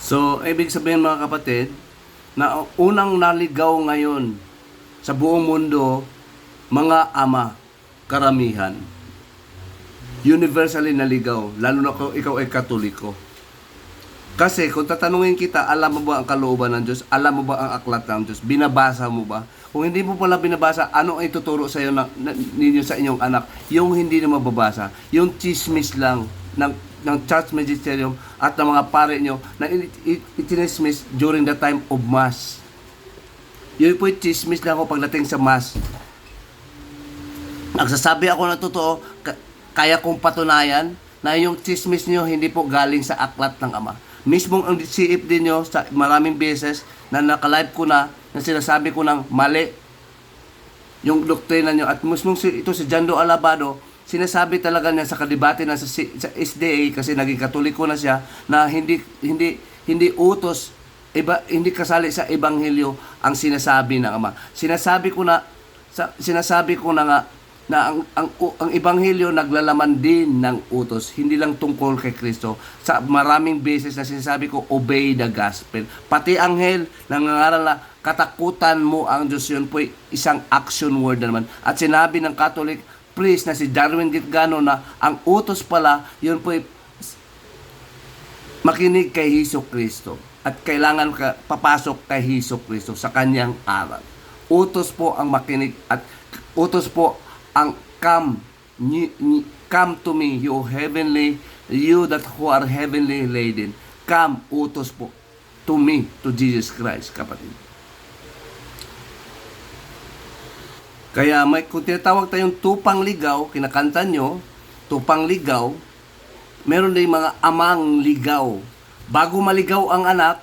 So, ibig sabihin mga kapatid, na unang naligaw ngayon sa buong mundo, mga ama, karamihan, universally naligaw, lalo na kung ikaw ay Katoliko. Kasi kung tatanungin kita, alam mo ba ang kalooban ng Diyos? Alam mo ba ang aklat ng Diyos? Binabasa mo ba? Kung hindi mo pala binabasa, ano ay tuturo sa iyo ninyo sa inyong anak? Yung hindi na mababasa, yung chismis lang ng church magisterium at ng mga pare nyo na itinismis during the time of Mass. Yun po yung chismis lang ako pagdating sa Mass. Nagsasabi ako ng totoo, kaya kong patunayan na yung chismis nyo hindi po galing sa aklat ng Ama. Mismong ang CF din nyo sa maraming beses na nakalive ko na sinasabi ko ng mali yung doktrina nyo. At mismong ito si Jando Alabado, sinasabi talaga niya sa kadebate na sa SDA kasi naging Katoliko na siya na hindi utos hindi kasali sa ebanghelyo ang sinasabi ng Ama. Sinasabi ko na nga na ang ebanghelyo naglalaman din ng utos, hindi lang tungkol kay Kristo. Sa maraming beses na sinasabi ko, obey the gospel. Pati anghel nangangaral na katakutan mo ang Diyos, yun po isang action word na naman. At sinabi ng Catholic priest na si Darwin Gitgano na ang utos pala, yun po makinig kay Hesus Kristo. At kailangan ka papasok kay Hesus Kristo sa kanyang aral. Utos po ang makinig at utos po ang come to me, you that who are heavenly laden. Come, utos po to me, to Jesus Christ, kapatid. Kaya kung tinatawag tayong tupang ligaw, kinakanta nyo, tupang ligaw, meron din mga amang ligaw. Bago maligaw ang anak,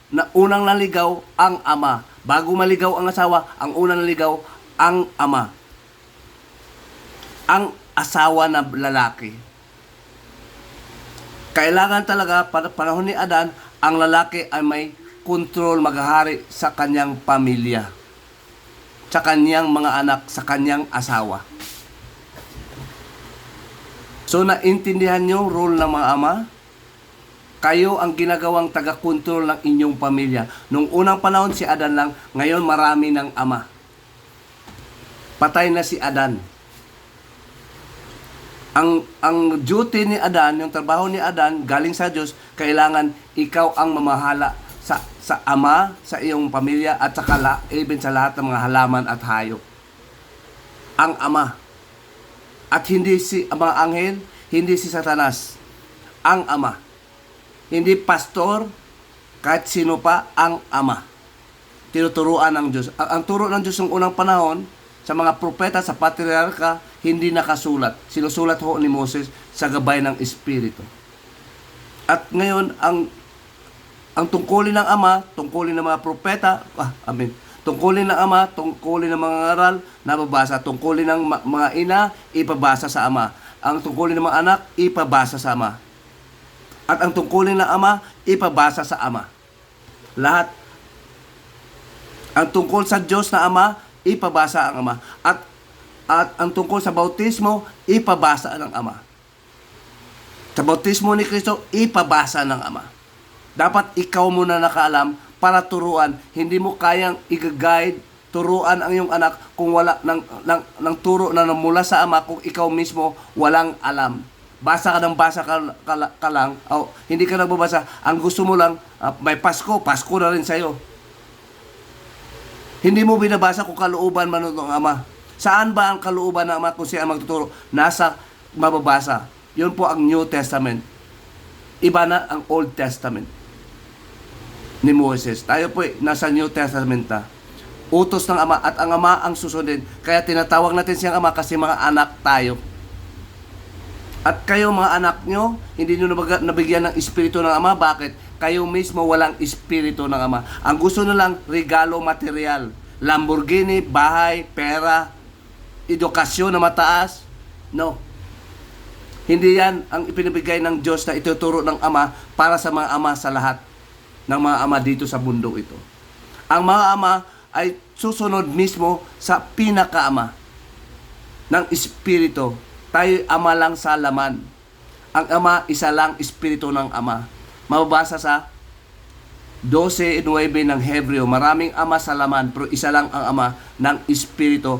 na unang naligaw ang ama. Bago maligaw ang asawa, ang unang naligaw ang ama. Ang asawa na lalaki. Kailangan talaga, panahon ni Adan, ang lalaki ay may control, maghahari sa kanyang pamilya, sa kanyang mga anak, sa kanyang asawa. So, naintindihan nyo role ng mga ama? Kayo ang ginagawang taga-control ng inyong pamilya. Nung unang panahon si Adan lang, ngayon marami ng ama. Patay na si Adan. Ang duty ni Adan, yung trabaho ni Adan, galing sa Diyos, kailangan ikaw ang mamahala sa ama, sa iyong pamilya, at even sa lahat ng mga halaman at hayop. Ang ama. At hindi si mga anghel, hindi si Satanas. Ang ama. Hindi pastor, kahit sino pa, ang ama. Tinuturuan ng Diyos. Ang turo ng Diyos ng unang panahon, sa mga propeta, sa patriarka, hindi nakasulat. Sinusulat ho ni Moses sa gabay ng Espiritu. At ngayon, ang tungkulin ng Ama, tungkulin ng mga propeta, tungkulin ng Ama, tungkulin ng mga ngaral, nababasa. Tungkulin ng mga ina, ipabasa sa Ama. Ang tungkulin ng mga anak, ipabasa sa Ama. At ang tungkulin ng Ama, ipabasa sa Ama. Lahat. Ang tungkol sa Diyos na Ama, ipabasa ang Ama. At ang tungkol sa bautismo, ipabasa ng Ama. Sa bautismo ni Kristo, ipabasa ng Ama. Dapat ikaw muna nakaalam para turuan. Hindi mo kayang i-guide, turuan ang iyong anak kung wala ng turo na mula sa Ama, kung ikaw mismo walang alam. Basa ka ng basa ka lang, hindi ka nagbabasa. Ang gusto mo lang, may Pasko na rin sa'yo. Hindi mo binabasa kung kalooban man ng Ama. Saan ba ang kalooban ng Ama kung siya ang magtuturo? Nasa mababasa. Yun po ang New Testament. Iba na ang Old Testament ni Moses. Tayo po nasa New Testament na. Utos ng Ama at ang Ama ang susundin. Kaya tinatawag natin siyang Ama kasi mga anak tayo. At kayo mga anak nyo, hindi nyo nabigyan ng espiritu ng Ama. Bakit? Kayo mismo walang espiritu ng Ama. Ang gusto nyo lang, regalo material. Lamborghini, bahay, pera, edukasyon na mataas. No. Hindi yan ang ipinibigay ng Diyos na ituturo ng Ama para sa mga ama sa lahat ng mga ama dito sa bundok ito. Ang mga ama ay susunod mismo sa pinakaama ng espiritu. Tayo ama lang sa laman. Ang Ama, isa lang espiritu ng Ama. Mababasa sa 12:9 ng Hebreo, maraming ama sa laman, pero isa lang ang ama ng espiritu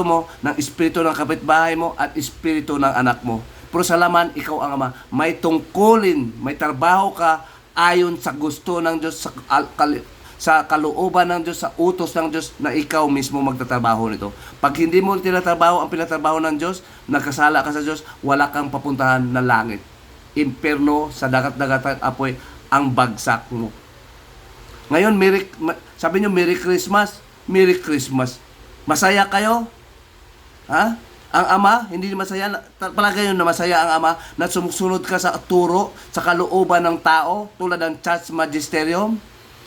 mo, ng espiritu ng kapitbahay mo, at espiritu ng anak mo. Pero sa laman, ikaw ang ama. May tungkulin, may trabaho ka ayon sa gusto ng Diyos, sa kalooban ng Diyos, sa utos ng Diyos, na ikaw mismo magtatrabaho nito. Pag hindi mo tinatrabaho ang pinatrabaho ng Diyos, nagkasala ka sa Diyos, wala kang papuntahan na langit. Imperno, sa dagat-dagat apoy, ang bagsak mo. Ngayon, sabi nyo, Merry Christmas. Merry Christmas. Masaya kayo? Ha? Ang ama, hindi masaya. Palagay nyo na masaya ang ama na sumusunod ka sa turo, sa kalooban ng tao, tulad ng church magisterium.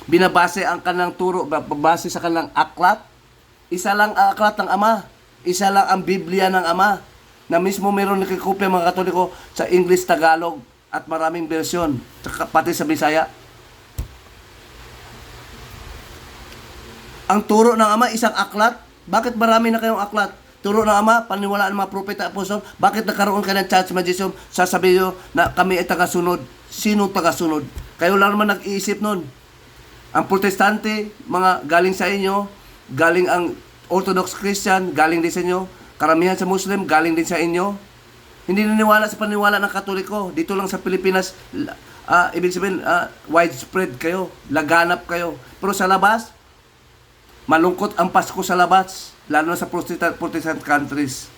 Binabase ang kanilang turo, base sa kanilang aklat. Isa lang ang aklat ng ama. Isa lang ang Biblia ng ama. Na mismo meron nakikopya mga Katoliko sa English, Tagalog, at maraming bersyon, pati sa Bisaya. Ang turo ng ama, isang aklat. Bakit marami na kayong aklat? Turo ng ama, paniwalaan ng mga propeta, apostol. Bakit nagkaroon ka ng church magisterium? Sasabihin nyo na kami ay tagasunod. Sino tagasunod? Kayo lang naman nag-iisip nun. Ang protestante, mga galing sa inyo, galing ang Orthodox Christian, galing din sa inyo. Karamihan sa Muslim, galing din sa inyo. Hindi naniwala sa paniwala ng Katoliko. Dito lang sa Pilipinas, ibig sabihin, widespread kayo, laganap kayo. Pero sa labas, malungkot ang Pasko sa labas, lalo na sa Protestant countries,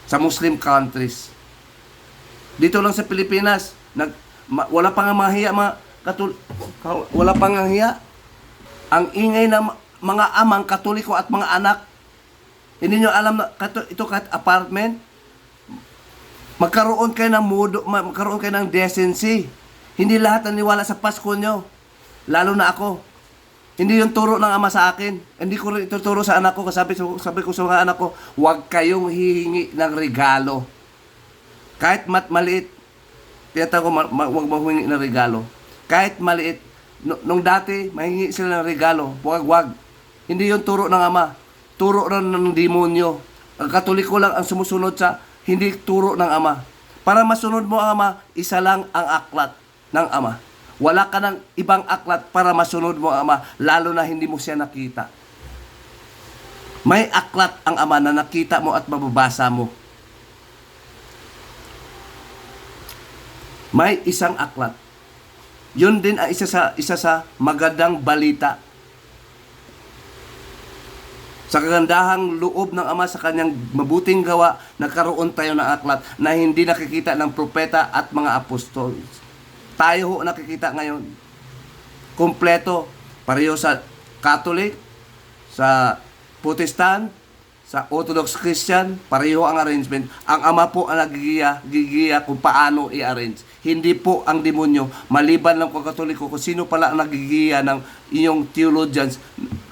sa Muslim countries. Dito lang sa Pilipinas, wala pang mga hiya, wala pang hiya. Ang ingay ng mga amang Katoliko at mga anak, hindi nyo alam na ito kahit apartment, magkaroon kayo ng magkaroon kayo ng decency. Hindi lahat naniwala sa Pasko nyo. Lalo na ako. Hindi yung turo ng ama sa akin. Hindi ko rin ituturo sa anak ko. Sabi ko sa mga anak ko, huwag kayong hihingi ng regalo. Kahit maliit, tiyata ko, huwag mahuhingi ng regalo. Kahit maliit. Nung dati, mahingi sila ng regalo. Huwag. Hindi yung turo ng ama. Turo rin ng demonyo. Ang Katoliko lang ang sumusunod sa hindi turo ng ama. Para masunod mo ang ama, isa lang ang aklat ng ama. Wala ka ng ibang aklat para masunod mo ang ama, lalo na hindi mo siya nakita. May aklat ang ama na nakita mo at mababasa mo. May isang aklat. Yun din ang isa sa magandang balita. Sa kagandahang loob ng ama sa kanyang mabuting gawa, nagkaroon tayo ng aklat na hindi nakikita ng propeta at mga apostol. Tayo ho nakikita ngayon. Kompleto. Pareho sa Catholic, sa Protestant, sa Orthodox Christian, pareho ang arrangement. Ang ama po ang nagigiya kung paano i-arrange. Hindi po ang demonyo. Maliban lang kung Katoliko, kung sino pala ang nagigiya ng inyong theologians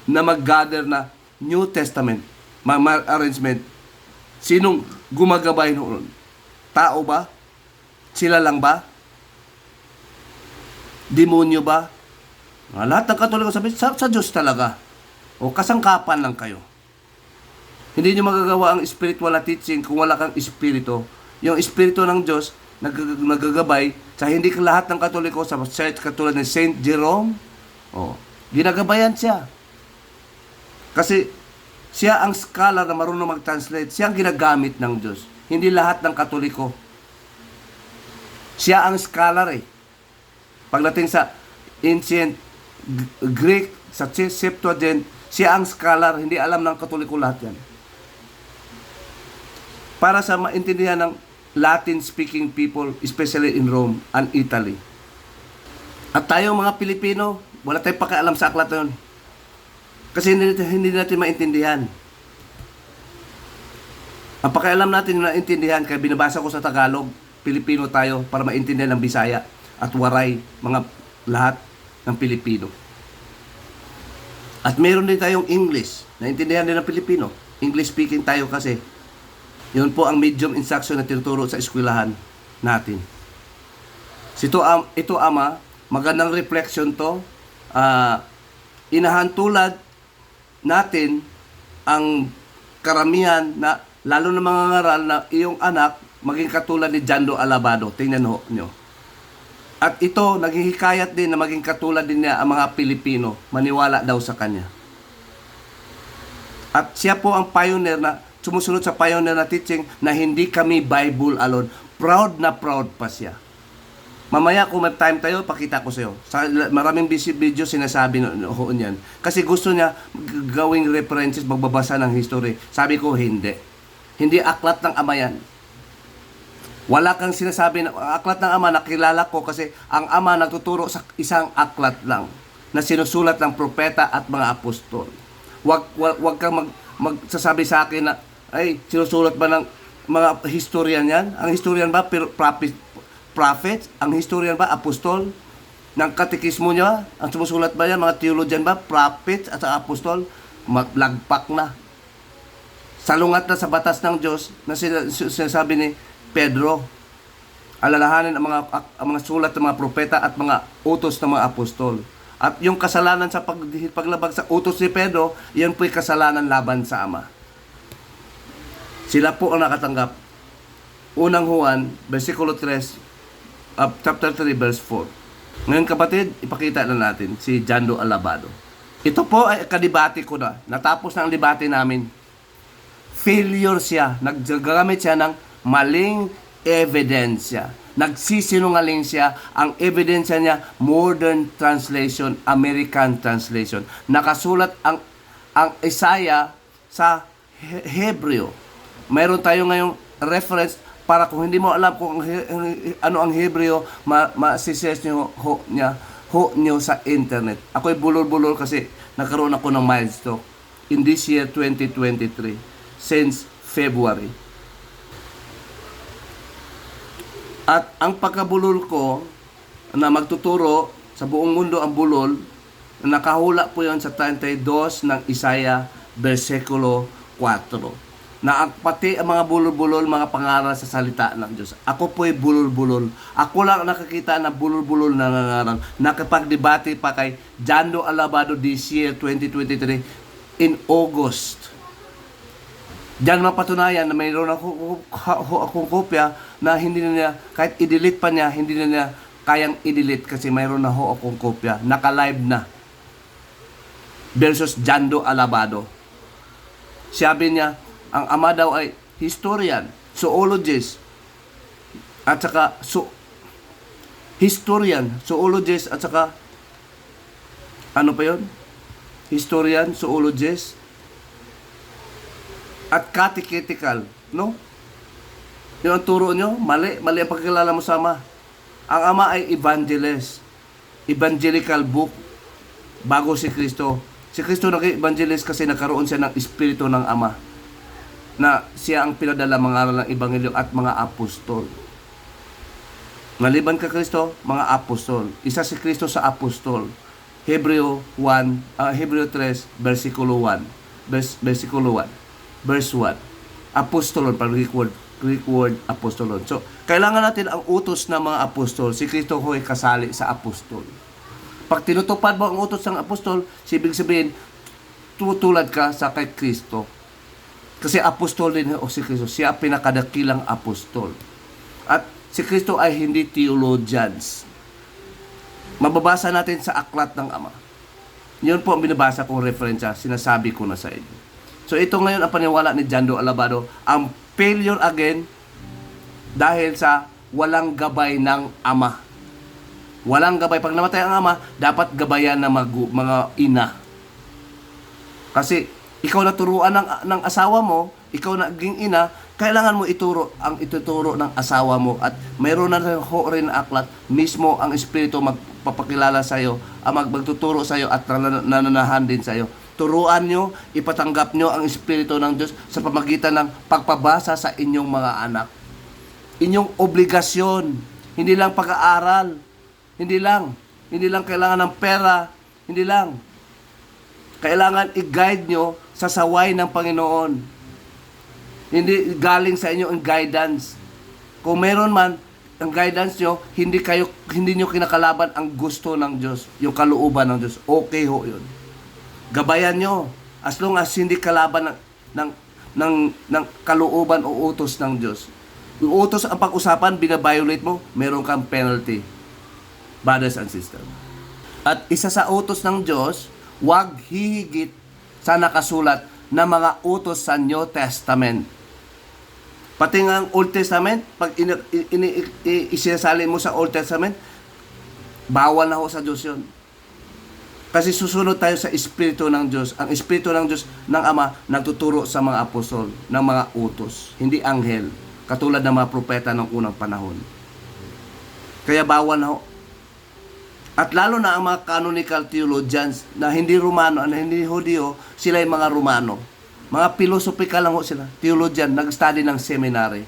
na mag-gather na New Testament, arrangement. Sinong gumagabay noon? Tao ba? Sila lang ba? Demonyo ba? Lahat ng Katoliko sabi, sa Diyos talaga. O kasangkapan lang kayo. Hindi nyo magagawa ang spiritual na teaching kung wala kang espiritu. Yung espiritu ng Diyos, nagagabay sa hindi lahat ng Katoliko sa church katulad ni Saint Jerome. Ginagabayan siya. Kasi siya ang scholar na marunong mag-translate. Siya ang ginagamit ng Diyos. Hindi lahat ng Katoliko. Siya ang scholar eh. Pagdating sa ancient Greek, sa Septuagint, siya ang scholar. Hindi alam ng Katoliko lahat yan. Para sa maintindihan ng Latin-speaking people, especially in Rome and Italy. At tayo mga Pilipino, wala tayong pakialam sa aklat na yun. Kasi hindi natin maintindihan. Ang pakialam natin yung naintindihan, kaya binabasa ko sa Tagalog, Pilipino tayo, para maintindihan ng Bisaya at Waray, mga lahat ng Pilipino. At meron din tayong English, naintindihan din ng Pilipino. English speaking tayo kasi. Yun po ang medium instruction na tinuturo sa eskwelahan natin. Ito ama, magandang reflection to. Inahantulad natin ang karamihan na lalo na mga ngaral na iyong anak maging katulad ni Jando Alabado. Tingnan ho nyo. At ito, naghihikayat din na maging katulad din niya ang mga Pilipino. Maniwala daw sa kanya. At siya po ang pioneer na sumusunod sa pioneer na teaching na hindi kami Bible alone. Proud na proud pa siya. Mamaya kung may time tayo, pakita ko sa iyo. Sa maraming video sinasabi niyan. Kasi gusto niya gawing references, magbabasa ng history. Sabi ko, hindi. Hindi aklat ng Ama yan. Wala kang sinasabi na aklat ng Ama, nakilala ko kasi ang Ama nagtuturo sa isang aklat lang na sinusulat ng propeta at mga apostol. Wag kang magsasabi sa akin na ay sinusulat ba ng mga historian yan? Ang historian ba prophet? Ang historian ba apostol? Ng katekismo niya, ang sumusulat ba yan? Mga theologian ba prophet at apostol? Maglagpak na. Salungat na sa batas ng Diyos na sinasabi ni Pedro, alalahanin ang mga sulat ng mga propeta at mga utos ng mga apostol. At yung kasalanan sa paglabag sa utos ni Pedro, yan po'y kasalanan laban sa Ama. Sila po ang nakatanggap. Unang Juan, versikulo 3, chapter 3, verse 4. Ngayon kapatid, ipakita na natin si Jando Alabado. Ito po ay kadibati ko na. Natapos na ang debate namin. Failure siya. Naggamit siya ng maling ebidensya. Nagsisinungaling siya. Ang ebidensya niya, modern translation, American translation. Nakasulat ang Isaiah sa Hebreo. Mayroon tayo ngayong reference para kung hindi mo alam kung ano ang Hebreo, ma-search nyo sa internet. Ako'y bulol-bulol kasi nagkaroon ako ng milestone in this year 2023 since February. At ang pagkabulol ko na magtuturo sa buong mundo ang bulol, nakahula po yon sa 32 ng Isaiah versikulo 4. Na pati ang mga bulol-bulol, mga pangaral sa salita ng Diyos. Ako po'y bulol-bulol. Ako lang nakakita na bulol-bulol na nangaral. Nakapagdebate pa kay Jando Alabado this year 2023 in August. Diyan mapatunayan na mayroon akong kopya na hindi na niya, kahit i-delete pa niya, hindi na niya kayang i-delete kasi mayroon na akong kopya. Naka-live na. Versus Jando Alabado. Sabi niya, ang Ama daw ay historian, zoologist, at saka historian, zoologist, at saka ano pa yun? Historian, zoologist, at catechetical, no? Yung ang turo nyo, mali ang pagkilala mo sa Ama. Ang Ama ay evangelist, evangelical book, bago si Kristo. Si Kristo naging evangelist kasi nagkaroon siya ng espiritu ng Ama, na siya ang pinadala mangaral ng ebanghelyo at mga apostol. Maliban ka Kristo, mga apostol. Isa si Kristo sa apostol. Hebreo 3, versikulo 1. Versikulo 1. Verse 1. Apostolon, para Greek word apostolon. So, kailangan natin ang utos ng mga apostol. Si Kristo ho'y kasali sa apostol. Pag tinutupad mo ang utos ng apostol, ibig sabihin, tutulad ka sa kay Kristo. Kasi apostol din o si Kristo. Siya pinakadakilang apostol. At si Kristo ay hindi theologians. Mababasa natin sa aklat ng Ama. Yun po ang binabasa kong referensya. Sinasabi ko na sa inyo. So ito ngayon ang paniwala ni Jando Alabado. Ang failure again dahil sa walang gabay ng Ama. Walang gabay. Pag namatay ang Ama, dapat gabayan ng mga ina. Kasi ikaw naturuan ng asawa mo, ikaw naging ina, kailangan mo ituro ang ituturo ng asawa mo. At mayroon na rin aklat, mismo ang Espiritu magpapakilala sa iyo, magtuturo sa iyo at nananahan din sa iyo. Turuan nyo, ipatanggap nyo ang Espiritu ng Diyos sa pamagitan ng pagpabasa sa inyong mga anak. Inyong obligasyon, hindi lang pag-aaral, hindi lang kailangan ng pera, hindi lang. Kailangan i-guide nyo sa saway ng Panginoon. Hindi galing sa inyo ang guidance. Kung meron man, ang guidance nyo, hindi nyo kinakalaban ang gusto ng Diyos, yung kalooban ng Diyos. Okay ho yun. Gabayan nyo. As long as hindi kalaban ng kalooban o utos ng Diyos. Yung utos ang pag-usapan, binabiolate mo, meron kang penalty. brothers and sisters. At isa sa utos ng Diyos, huwag hihigit sa nakasulat na mga utos sa New Testament. Pati nga ang Old Testament, pag isinasali mo sa Old Testament, bawal na ho sa Diyos yun. Kasi susunod tayo sa Espiritu ng Diyos. Ang Espiritu ng Diyos ng Ama nagtuturo sa mga apostol ng mga utos, hindi anghel, katulad ng mga propeta ng unang panahon. Kaya bawal na ho. At lalo na ang mga canonical theologians na hindi Romano, na hindi Hudyo, sila yung mga Romano. Mga philosophical lang ho sila, theologian, nag-study ng seminary.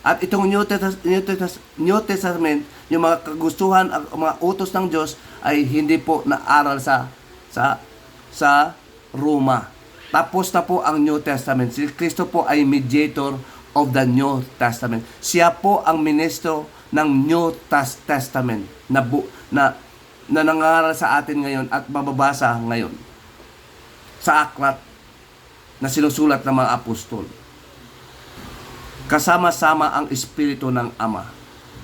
At itong New Testament, yung mga kagustuhan, ang mga utos ng Diyos ay hindi po naaral sa Roma. Tapos na po ang New Testament. Si Kristo po ay mediator of the New Testament. Siya po ang ministro ng New Testament na nangangaral sa atin ngayon at mababasa ngayon sa aklat na sinusulat ng mga apostol. Kasama-sama ang Espiritu ng Ama.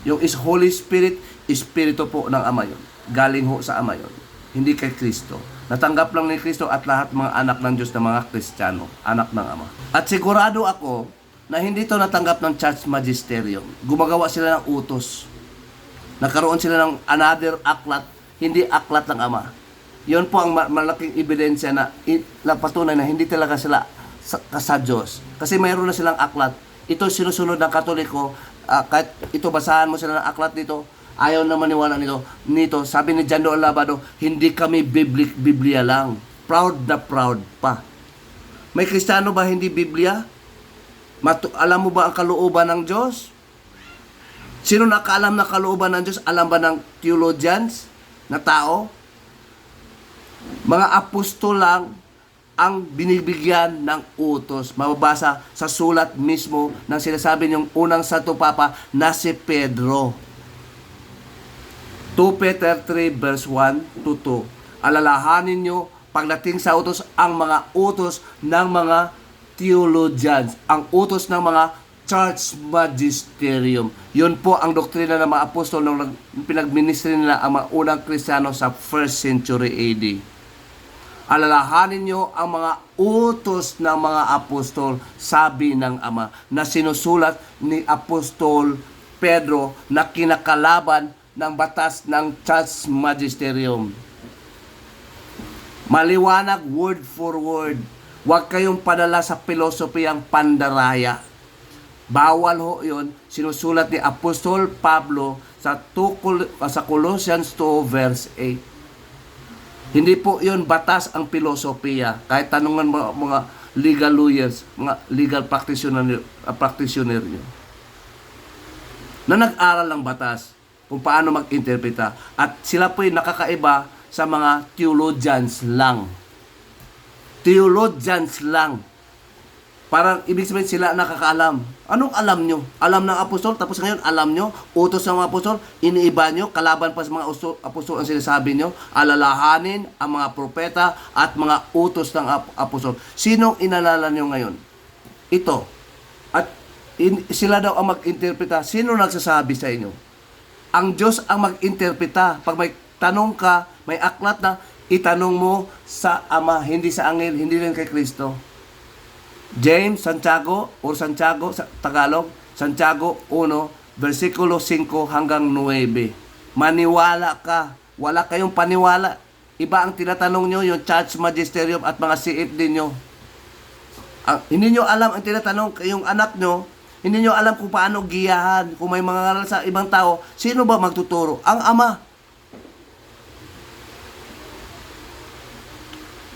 Yung Holy Spirit, Espiritu po ng Ama yun. Galing ho sa Ama yun. Hindi kay Kristo. Natanggap lang ni Kristo at lahat mga anak ng Diyos na mga Kristiyano, anak ng Ama. At sigurado ako na hindi ito natanggap ng church magisterium. Gumagawa sila ng utos. Nagkaroon sila ng another aklat, hindi aklat ng Ama. Yun po ang malaking ebidensya na patunay na hindi talaga sila sa Diyos. Kasi mayroon na silang aklat. Ito sinusunod ng Katoliko, kahit ito basahan mo sila ng aklat dito, ayaw na maniwala nito. Sabi ni John Noel Labado, hindi kami Biblia lang. Proud na proud pa. May Kristiyano ba hindi Biblia? Alam mo ba ang kalooban ng Diyos? Sino nakaalam na kalooban ng Diyos? Alam ba ng theologians na tao? Mga apostol lang ang binibigyan ng utos. Mababasa sa sulat mismo ng sinasabi niyong unang Santo Papa na si Pedro. 2 Peter 3 verse 1 to 2. Alalahanin niyo pagdating sa utos ang mga utos ng mga theologians, ang utos ng mga church magisterium. Yun po ang doktrina ng mga apostol nung pinagministry nila ang mga unang Kristiyano sa 1st century AD. Alalahanin nyo ang mga utos ng mga apostol, sabi ng Ama, na sinusulat ni Apostol Pedro na kinakalaban ng batas ng church magisterium. Maliwanag word for word. Huwag kayong padala sa pilosopiyang pandaraya. Bawal ho yun. Sinusulat ni Apostol Pablo sa Colossians 2 verse 8. Hindi po yun batas ang pilosopiya. Kahit tanungan mo mga legal lawyers, mga legal practitioner nyo, na nag-aral ng batas kung paano mag-interpreta. At sila po yung nakakaiba sa mga theologians lang. Theologians lang. Parang ibig sabihin sila nakakaalam. Anong alam nyo? Alam ng apostol, tapos ngayon alam nyo, utos ng mga apostol, iniiba nyo, kalaban pa sa mga apostol ang sinasabi nyo, alalahanin ang mga propeta at mga utos ng apostol. Sinong inalala nyo ngayon? Ito. At sila daw ang mag-interpreta. Sino nagsasabi sa inyo? Ang Diyos ang mag-interpreta. Pag may tanong ka, may aklat na, itanong mo sa Ama, hindi sa Anghel, hindi rin kay Kristo. James, Santiago sa Tagalog, Santiago 1, versikulo 5 hanggang 9. Maniwala ka. Wala kayong paniwala. Iba ang tinatanong nyo, yung church magisterium at mga CFD nyo. Hindi nyo alam ang tinatanong, yung anak nyo, hindi nyo alam kung paano giyahan. Kung may mga ngaral sa ibang tao, sino ba magtuturo? Ang Ama.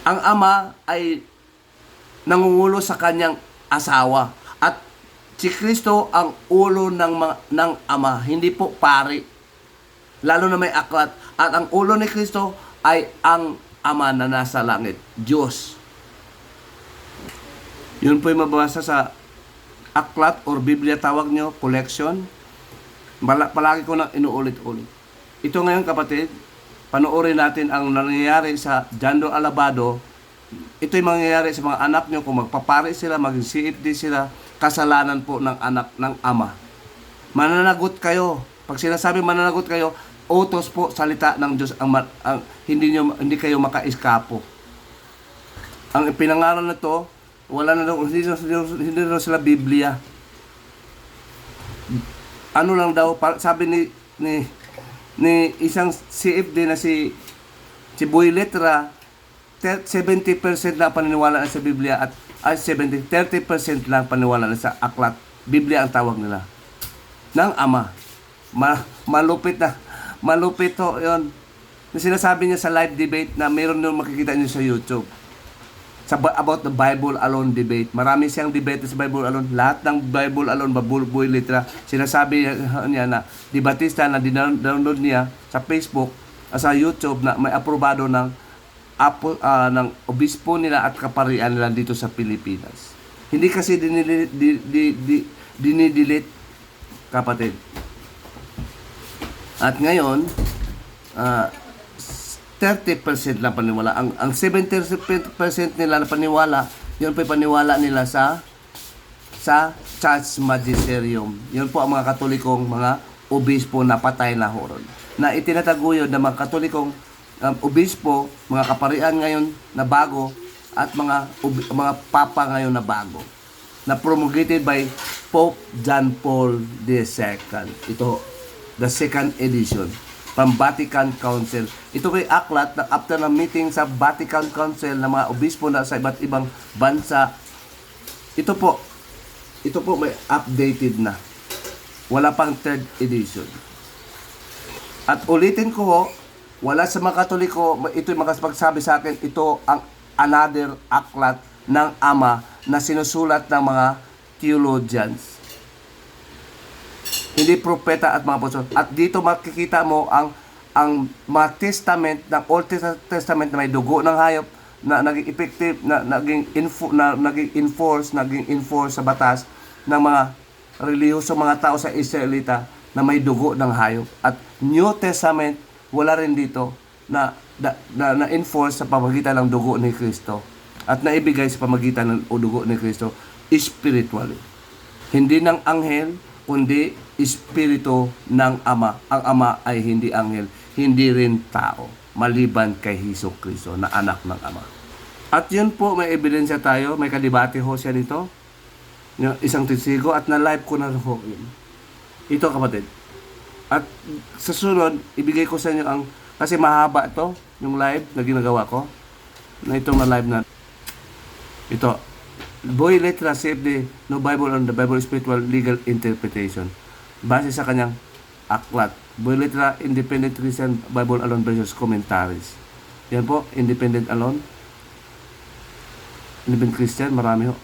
Ang Ama ay nangungulo sa kanyang asawa. At si Kristo ang ulo ng Ama, hindi po pari. Lalo na may aklat. At ang ulo ni Kristo ay ang Ama na nasa langit, Diyos. Yun po yung mababasa sa aklat or Biblia tawag nyo, collection. Palagi ko nang inuulit-ulit. Ito ngayon kapatid, panoorin natin ang nangyayari sa John Noel Labado. Ito yung mangyayari sa mga anak nyo kung magpapari sila, mag-CFD sila, kasalanan po ng anak ng Ama. Mananagot kayo. Pag sinasabi mananagot kayo, utos po, salita ng Diyos ang hindi kayo makaiskapo. Ang pinangaral na to, wala na daw, hindi na sila Biblia. Ano lang daw, sabi ni isang CFD na si Boy Letra, 70% lang paniniwala na sa Biblia at 30% lang paniniwala na sa aklat. Biblia ang tawag nila. Ng Ama. Malupit to yun. Sinasabi niya sa live debate na meron nyo makikita niyo sa YouTube. About the Bible Alone debate. Marami siyang debate sa Bible Alone. Lahat ng Bible Alone, Boy Letra, sinasabi niya na Di Batista na download niya sa Facebook, sa YouTube na may aprobado ng obispo nila at kaparian nila dito sa Pilipinas. Hindi kasi dinidelete, kapatid. At ngayon, 30% lang paniwala. Ang 70% nila na paniwala, yun po paniwala nila sa Church Magisterium. Yun po ang mga Katolikong mga obispo na patay na horon. Na itinataguyod ng mga Katolikong obispo, mga kaparian ngayon na bago, at mga papa ngayon na bago. Na promulgated by Pope John Paul II. Ito, the second edition. From Vatican Council. Ito kay aklat na after ng meeting sa Vatican Council ng mga obispo na sa iba't ibang bansa. Ito po may updated na. Wala pang third edition. At ulitin ko, wala sa mga Katoliko, ito'y makapagsabi sa akin, ito ang another aklat ng Ama na sinusulat ng mga theologians. Hindi propeta at mga apostol. At dito makikita mo ang mga testament ng Old Testament na may dugo ng hayop na naging effective, naging enforce sa batas ng mga relihiyoso mga tao sa Israelita na may dugo ng hayop. At New Testament wala rin dito na enforce sa pamagitan ng dugo ni Kristo at naibigay sa pamagitan ng dugo ni Kristo spiritually. Hindi ng anghel, kundi espiritu ng Ama. Ang Ama ay hindi anghel, hindi rin tao, maliban kay Hesukristo na anak ng Ama. At yun po, may ebidensya tayo, may kadibate ho siya dito, isang testigo, at na-live ko na ho yun. Ito, kapatid. At sa sunod, ibigay ko sa inyo kasi mahaba ito, yung live na ginagawa ko, na itong na-live na. Ito, Boy Letra CFD, No Bible on the Bible Spiritual Legal Interpretation. Base sa kanyang aklat. Boy Letra, Independent Christian Bible Alone versus Commentaries. Yan po, Independent Alone. Independent Christian, marami ho.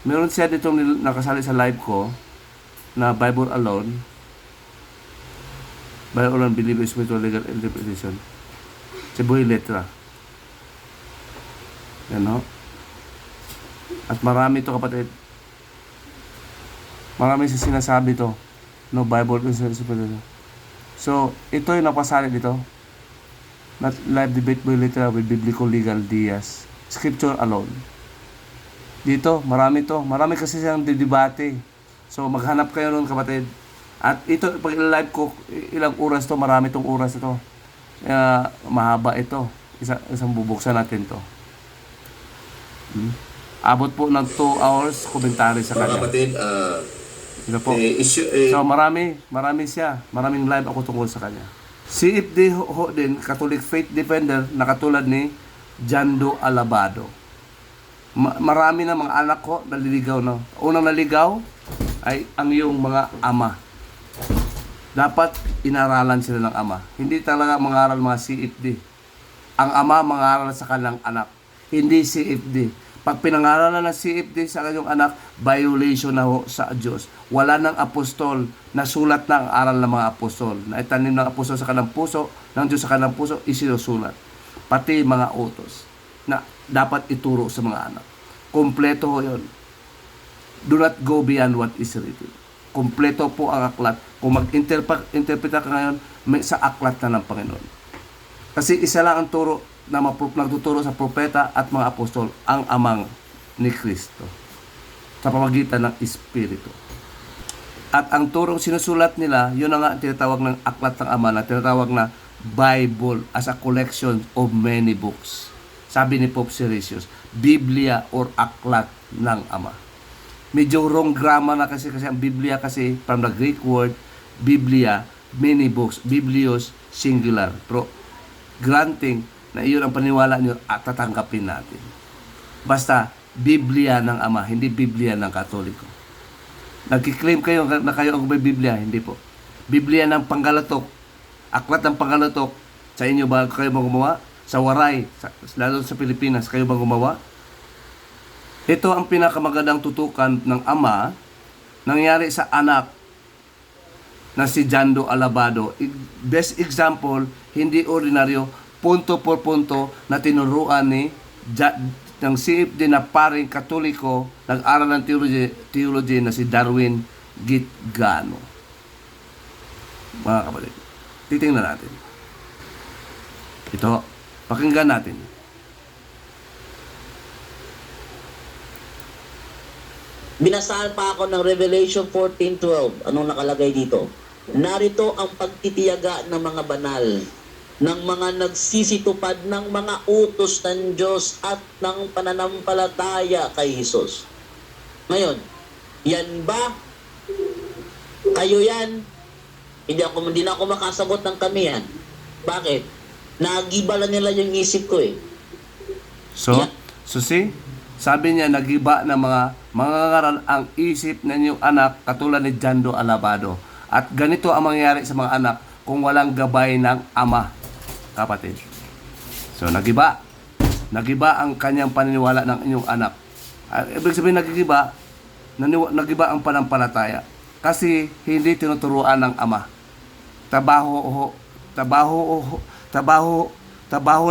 Meron siya dito nakasali sa live ko na Bible Alone. Bible Alone, Believe Spiritual Legal Interpretation. Si Boy Letra. Yan ho. At marami ito, kapatid. Marami siya sinasabi ito. No Bible. So, ito yung napasali dito. Not live debate by literal with biblical legal dias. Scripture alone. Dito, marami to. Marami kasi siyang didebate. So, maghanap kayo nun, kapatid. At ito, pag live ko, ilang oras to, marami tong oras ito. Mahaba ito. Isang bubuksan natin to. Abot po ng 2 hours komentary sa kanya. Mga kapatid, Ito po. So marami siya. Maraming live ako tungkol sa kanya. CFD ho din, Catholic Faith Defender, na katulad ni Jando Alabado. Marami na mga anak ko naliligaw na. Unang naligaw ay ang iyong mga ama. Dapat inaralan sila ng ama. Hindi talaga mangaral mga CFD. Ang ama mangaral sa kanilang anak. Hindi CFD. Pag pinangaralan ng CFD sa kanyang anak, violation na ho sa Diyos. Wala ng apostol, nasulat na ang aral ng mga apostol. Na itanim ng apostol sa kanilang puso, ng Diyos sa kanilang puso, isinusulat. Pati mga utos na dapat ituro sa mga anak. Kompleto ho yun. Do not go beyond what is written. Kompleto po ang aklat. Kung mag-interpreta ka ngayon, sa aklat na ng Panginoon. Kasi isa lang ang turo na nagtuturo sa propeta at mga apostol, ang amang ni Kristo sa pamagitan ng Espiritu. At ang turong sinusulat nila, yun na nga ang tinatawag ng aklat ng Ama, na tinatawag na Bible as a collection of many books. Sabi ni Pope Siricius, Biblia or aklat ng Ama. Medyo wrong grammar na kasi ang Biblia kasi from the Greek word Biblia, many books, Biblios, singular. Pero granting na iyon ang paniwala niyo at tatanggapin natin. Basta Biblia ng Ama, hindi Biblia ng Katoliko. Nagkiklaim kayo na kayo ang may Biblia, hindi po. Biblia ng Panggalatok, aklat ng Panggalatok, sa inyo ba kayo ba gumawa? Sa Waray, lalo sa Pilipinas, kayo ba gumawa? Ito ang pinakamagandang tutukan ng Ama, nangyari sa anak na si Jando Alabado. Best example, hindi ordinaryo, punto por punto na tinuruan ni ng CFD na paring Katoliko, nag-aral ng theology na si Darwin Gitgano. Mga kapatid, titingnan natin. Ito, pakinggan natin. Binasahan pa ako ng Revelation 14:12. Anong nakalagay dito? Narito ang pagtitiyaga ng mga banal, ng mga nagsisitupad ng mga utos ng Diyos at ng pananampalataya kay Jesus. Ngayon, yan ba? Kayo yan? Hindi na ako makasagot ng kami yan. Bakit? Nagibala nila yung isip ko eh. So see, sabi niya, nagiba ng mga ngaral ang isip ng inyong anak katulad ni Jando Alabado. At ganito ang mangyayari sa mga anak kung walang gabay ng Ama, kapatid. So, nagiba ang kanyang paniniwala ng inyong anak. Ibig sabihin, nagiba ang panampalataya. Kasi hindi tinuturuan ng Ama. Trabaho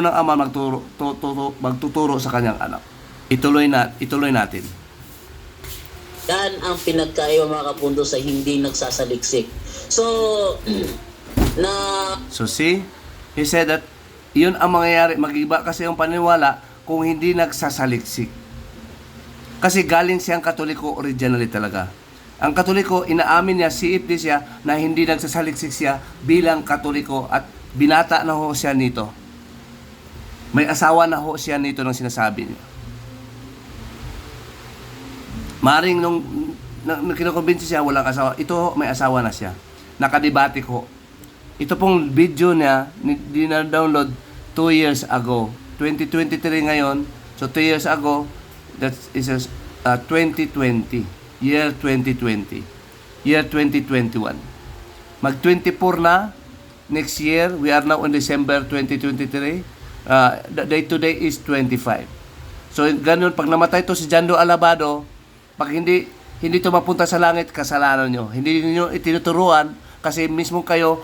ng Ama magtuturo sa kanyang anak. Ituloy natin. Yan ang pinagkaiba mga kapundo sa hindi nagsasaliksik. So see, he said that yun ang mangyayari, mag-iba kasi yung paniniwala kung hindi nagsasaliksik. Kasi galing siyang Katoliko originally talaga. Ang Katoliko, inaamin niya, CFD siya, na hindi nagsasaliksik siya bilang Katoliko at binata na ho siya nito. May asawa na ho siya nito ng sinasabi niya. Maring nung kinukumbinsi siya, walang asawa. Ito, may asawa na siya. Nakadebate ko. Ito pong video niya, dina-download 2 years ago. 2023 ngayon. So, 2 years ago, that is 2020. Year 2020. Year 2021. Mag-24 na. Next year, we are now in December 2023. The day today is 25. So, ganun, pag namatay to si Jando Alabado, pag hindi ito mapunta sa langit, kasalanan nyo. Hindi niyo itinuturuan kasi mismo kayo,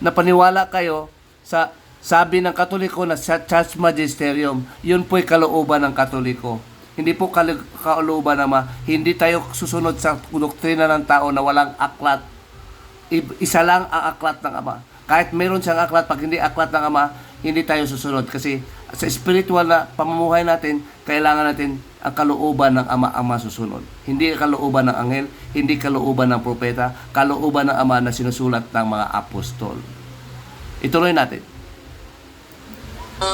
napaniwala kayo sa sabi ng Katoliko na sa Church Magisterium. Yun po'y kalooban ng Katoliko. Hindi po kalooban naman. Hindi tayo susunod sa doktrina ng tao na walang aklat. Isa lang ang aklat ng Ama. Kahit meron siyang aklat, pag hindi aklat ng Ama, hindi tayo susunod. Kasi sa spiritual na pamumuhay natin, kailangan natin ang kalooban ng Ama ang masusunod. Hindi kalooban ng anghel, hindi kalooban ng propeta, kalooban ng Ama na sinusulat ng mga apostol. Ituloy natin.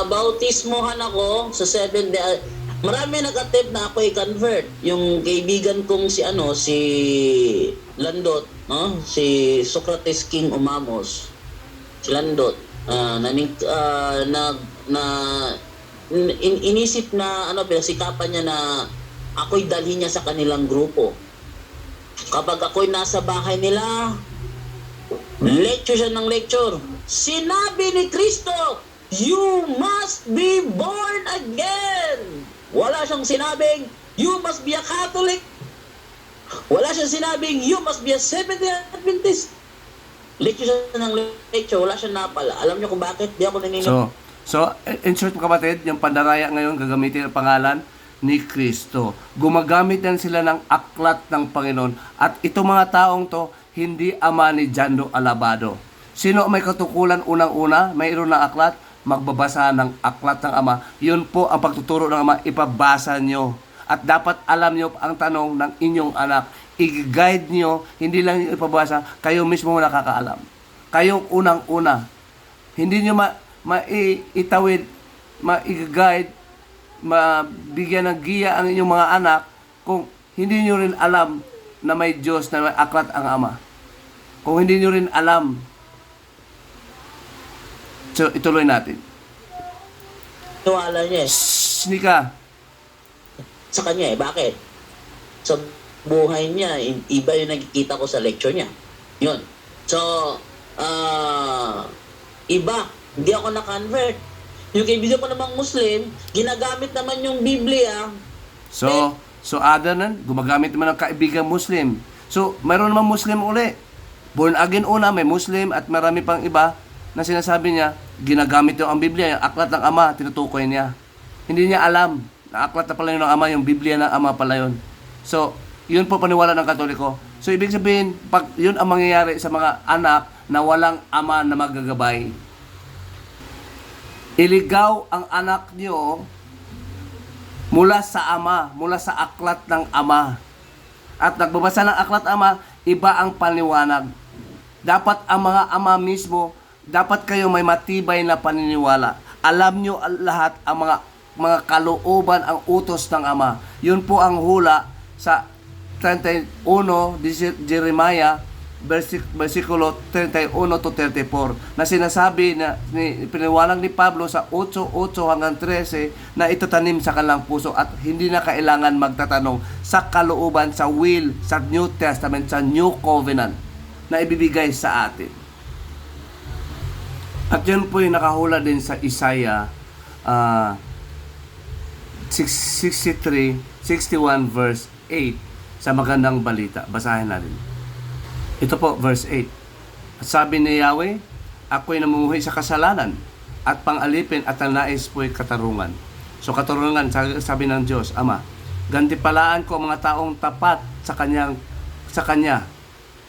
Bautismohan ako sa 7 day. Marami nag-attempt na ako i-convert. Yung kaibigan kong si Landot, no? Si Socrates King Umamos. Si Landot. Inisip na pinasikapan niya na ako'y dalhin niya sa kanilang grupo. Kapag ako'y nasa bahay nila, lecture siya ng lecture. Sinabi ni Kristo, you must be born again. Wala siyang sinabing, you must be a Catholic. Wala siyang sinabing, you must be a Seventh-day Adventist. Lecture siya ng lecture, wala siyang napala. Alam niyo kung bakit? Di ako naniniwala. So, in short mga kapatid, yung pandaraya ngayon, gagamitin ang pangalan ni Kristo. Gumagamit yan sila ng aklat ng Panginoon. At itong mga taong to, hindi ama ni Jando Alabado. Sino may katukulan unang-una, mayroon na aklat, magbabasa ng aklat ng Ama. Yun po ang pagtuturo ng Ama, ipabasa nyo. At dapat alam nyo ang tanong ng inyong anak, i-guide nyo, hindi lang yung ipabasa, kayo mismo nakakaalam. Kayo unang-una. Hindi nyo itawid, ma-guide, mabigyan ng giya ang inyong mga anak kung hindi nyo rin alam na may Diyos na may aklat ang Ama. Kung hindi nyo rin alam. So, ituloy natin. Tiwala niya eh. Nika. Sa kanya eh. Bakit? Sa buhay niya, iba yung nakikita ko sa lecture niya. Yun. So, iba. Hindi ako na-convert. Yung kaibigan ko namang Muslim, ginagamit naman yung Biblia. So other nan, gumagamit naman ng kaibigan Muslim. So, mayroon naman Muslim uli. Born again una, may Muslim at marami pang iba na sinasabi niya, ginagamit yung ang Biblia, yung aklat ng Ama, tinutukoy niya. Hindi niya alam na aklat na pala yun ng Ama, yung Biblia ng Ama pala yun. So, yun po paniwala ng Katoliko. So, ibig sabihin, pag yun ang mangyayari sa mga anak na walang ama na magagabay, iligaw ang anak nyo mula sa Ama, mula sa aklat ng Ama. At nagbabasa ng aklat Ama, iba ang paniwanag. Dapat ang mga ama mismo, dapat kayo may matibay na paniniwala. Alam nyo lahat ang mga kalooban, ang utos ng Ama. Yun po ang hula sa 31, Jeremiah, versikulo 31 to 34, na sinasabi na piniwalang ni Pablo sa 8:8 hanggang 13 na itatanim sa kanilang puso at hindi na kailangan magtatanong sa kalooban, sa will, sa New Testament, sa New Covenant na ibibigay sa atin. At yan po yung nakahula din sa Isaiah 63, 61 verse 8 sa magandang balita. Basahin natin. Ito po, verse 8. At sabi ni Yahweh, ako'y namumuhay sa kasalanan at pang-alipin at ang nais po'y katarungan. So katarungan, sabi ng Diyos, Ama, gantipalaan ko ang mga taong tapat sa Kanya.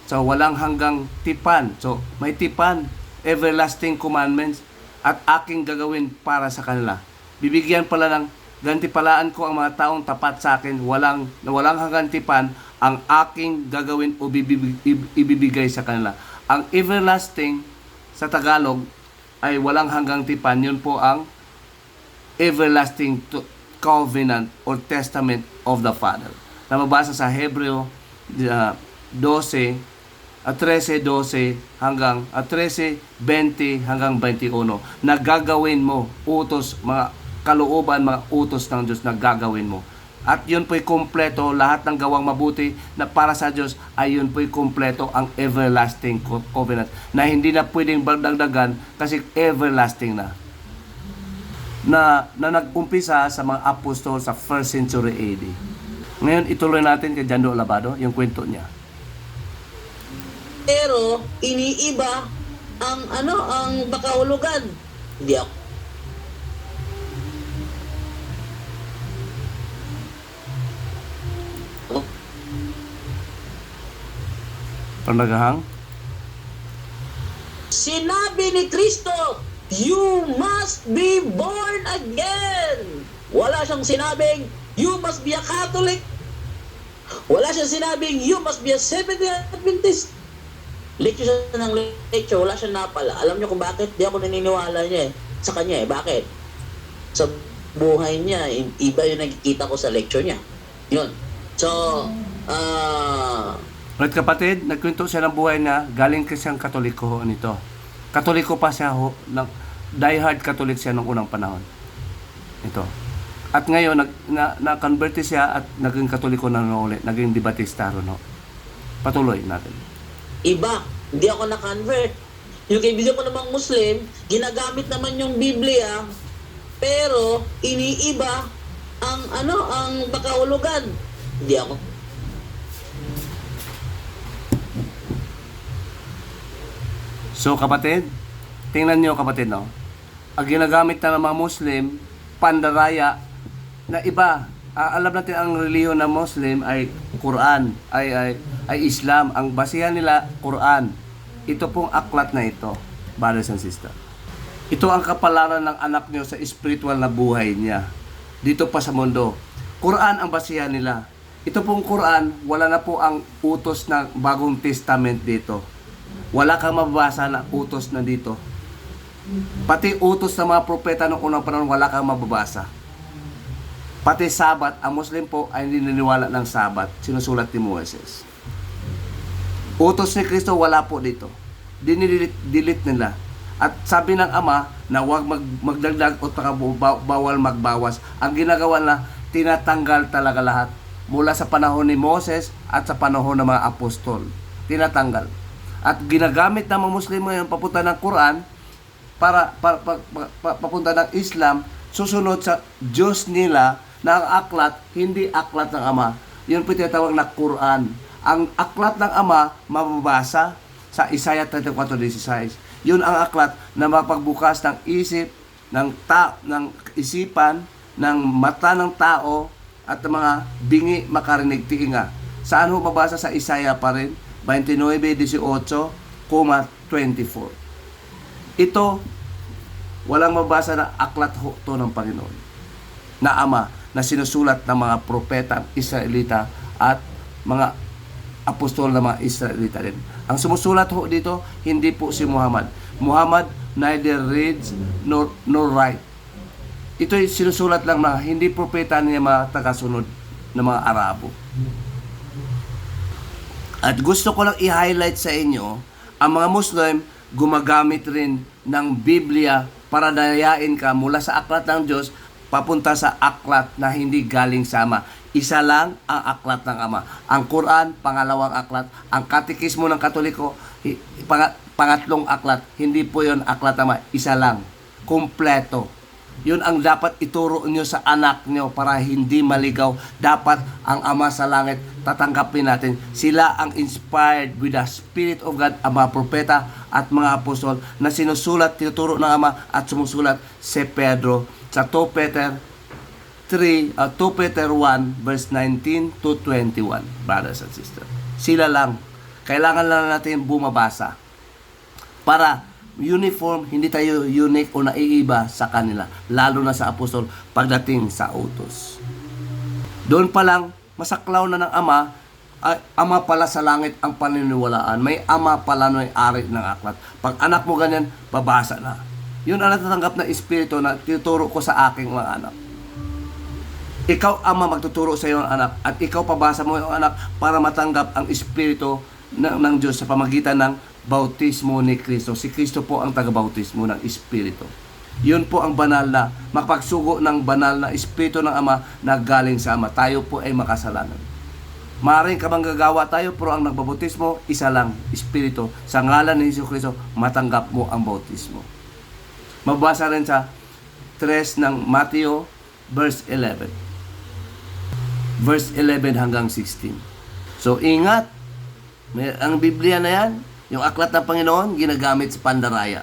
So walang hanggang tipan. So may tipan, everlasting commandments, at aking gagawin para sa kanila. Bibigyan pala ng gantipalaan ko ang mga taong tapat sa akin, walang hanggang tipan, ang aking gagawin o ibibigay sa kanila. Ang everlasting sa Tagalog ay walang hanggang tipan. Yun po ang everlasting covenant or testament of the Father. Na mabasa sa Hebreo 13:12 hanggang 13:20 hanggang 21. Na gagawin mo, utos, mga kalooban, mga utos ng Diyos na gagawin mo. At yun po'y kumpleto, lahat ng gawang mabuti na para sa Diyos ay yun po'y kumpleto ang everlasting covenant na hindi na pwedeng dagdagan kasi everlasting na nag-umpisa sa mga apostol sa 1st century AD. Ngayon ituloy natin kay Jando Labado yung kwento niya. Pero iniiba ang ang bakahulugan. Hindi ako Panagahang? Sinabi ni Kristo, you must be born again. Wala siyang sinabing, you must be a Catholic. Wala siyang sinabing, you must be a Seventh-day Adventist. Lecture siya ng lecture, wala siyang napala. Alam niyo kung bakit? Di ako naniniwala niya sa kanya Bakit? Sa buhay niya, iba yung nakikita ko sa lecture niya. Yun. So, Right, kapatid, nagkwento siya ng buhay na galing siyang Katoliko nito. Katoliko pa siya, diehard Catholic siya nung unang panahon. Ito. At ngayon, na-convert siya at naging Katoliko na ulit, naging Dibatista ron. Patuloy natin. Iba, hindi ako na-convert. Yung kaibigan ko namang Muslim, ginagamit naman yung Biblia, pero iniiba ang bakahulugan. Hindi ako. So kapatid, tingnan nyo kapatid, no? Ang ginagamit na ng mga Muslim, pandaraya, na iba. Alam natin ang reliyon ng Muslim ay Quran, ay Islam. Ang basihan nila, Quran. Ito pong aklat na ito, brothers and sisters. Ito ang kapalaran ng anak nyo sa spiritual na buhay niya. Dito pa sa mundo. Quran ang basihan nila. Ito pong Quran, wala na po ang utos ng Bagong Testament dito. Wala kang mababasa na utos na dito. Pati utos ng mga propeta noong unang panahon, wala kang mababasa. Pati Sabat, ang Muslim po ay hindi naniniwala ng Sabat. Sinusulat ni Moses. Utos ni Kristo, wala po dito. Dinidelete nila. At sabi ng Ama na huwag magdagdag o bawal magbawas. Ang ginagawa na, tinatanggal talaga lahat. Mula sa panahon ni Moses at sa panahon ng mga apostol. Tinatanggal. At ginagamit ng mga Muslim ngayon papunta ng Quran para papunta ng Islam, susunod sa Diyos nila na ang aklat, hindi aklat ng Ama. Yun po tinatawag na Quran. Ang aklat ng Ama, mababasa sa Isaiah 34:16. Yun ang aklat na mapagbukas ng isip, ng isipan, ng mata ng tao, at mga bingi makarinig tiinga. Saan ho mabasa? Sa Isaiah pa rin, 29:18,24. Ito, walang mabasa na aklat ho to ng Panginoon na Ama na sinusulat ng mga propeta Israelita at mga apostol ng mga Israelita din. Ang sumusulat ho dito, hindi po si Muhammad. Muhammad neither reads nor write. Ito'y sinusulat lang na hindi propeta niya mga tagasunod ng mga Arabo. At gusto ko lang i-highlight sa inyo, ang mga Muslim gumagamit rin ng Biblia para dayain ka mula sa aklat ng Diyos papunta sa aklat na hindi galing sa Ama. Isa lang ang aklat ng Ama. Ang Quran, pangalawang aklat. Ang Katekismo ng Katoliko, pangatlong aklat. Hindi po yon aklat ng Ama. Isa lang. Kumpleto. Yun ang dapat ituro nyo sa anak nyo para hindi maligaw. Dapat ang Ama sa langit tatanggapin natin. Sila ang inspired with the Spirit of God, ang mga propeta at mga apostol na sinusulat, tinuturo ng Ama at sumusulat si Pedro sa 2 Peter 1 verse 19 to 21, brothers and sisters. Sila lang. Kailangan lang natin bumabasa para uniform, hindi tayo unique o naiiba sa kanila, lalo na sa apostol pagdating sa utos. Doon pa lang, masaklaw na ng Ama, Ama pala sa langit ang paniniwalaan. May Ama pala na ari ng aklat. Pag anak mo ganyan, babasa na. Yun ang natatanggap na espiritu na tinuturo ko sa aking mga anak. Ikaw, Ama, magtuturo sa iyong anak at ikaw pabasa mo yung anak para matanggap ang espiritu ng Diyos sa pamagitan ng bautismo ni Kristo. Si Kristo po ang taga-bautismo ng Espiritu. Yun po ang banal na, makapagsugo ng banal na Espiritu ng Ama na galing sa Ama. Tayo po ay makasalanan. Maaaring kamanggagawa tayo, pero ang nagbabautismo, isa lang, Espiritu. Sa ngalan ni Hesus Kristo, matanggap mo ang bautismo. Mabasa rin sa 3 ng Mateo, verse 11. Verse 11 hanggang 16. So, ingat. Ang Biblia na yan, yung aklat ng Panginoon, ginagamit sa pandaraya.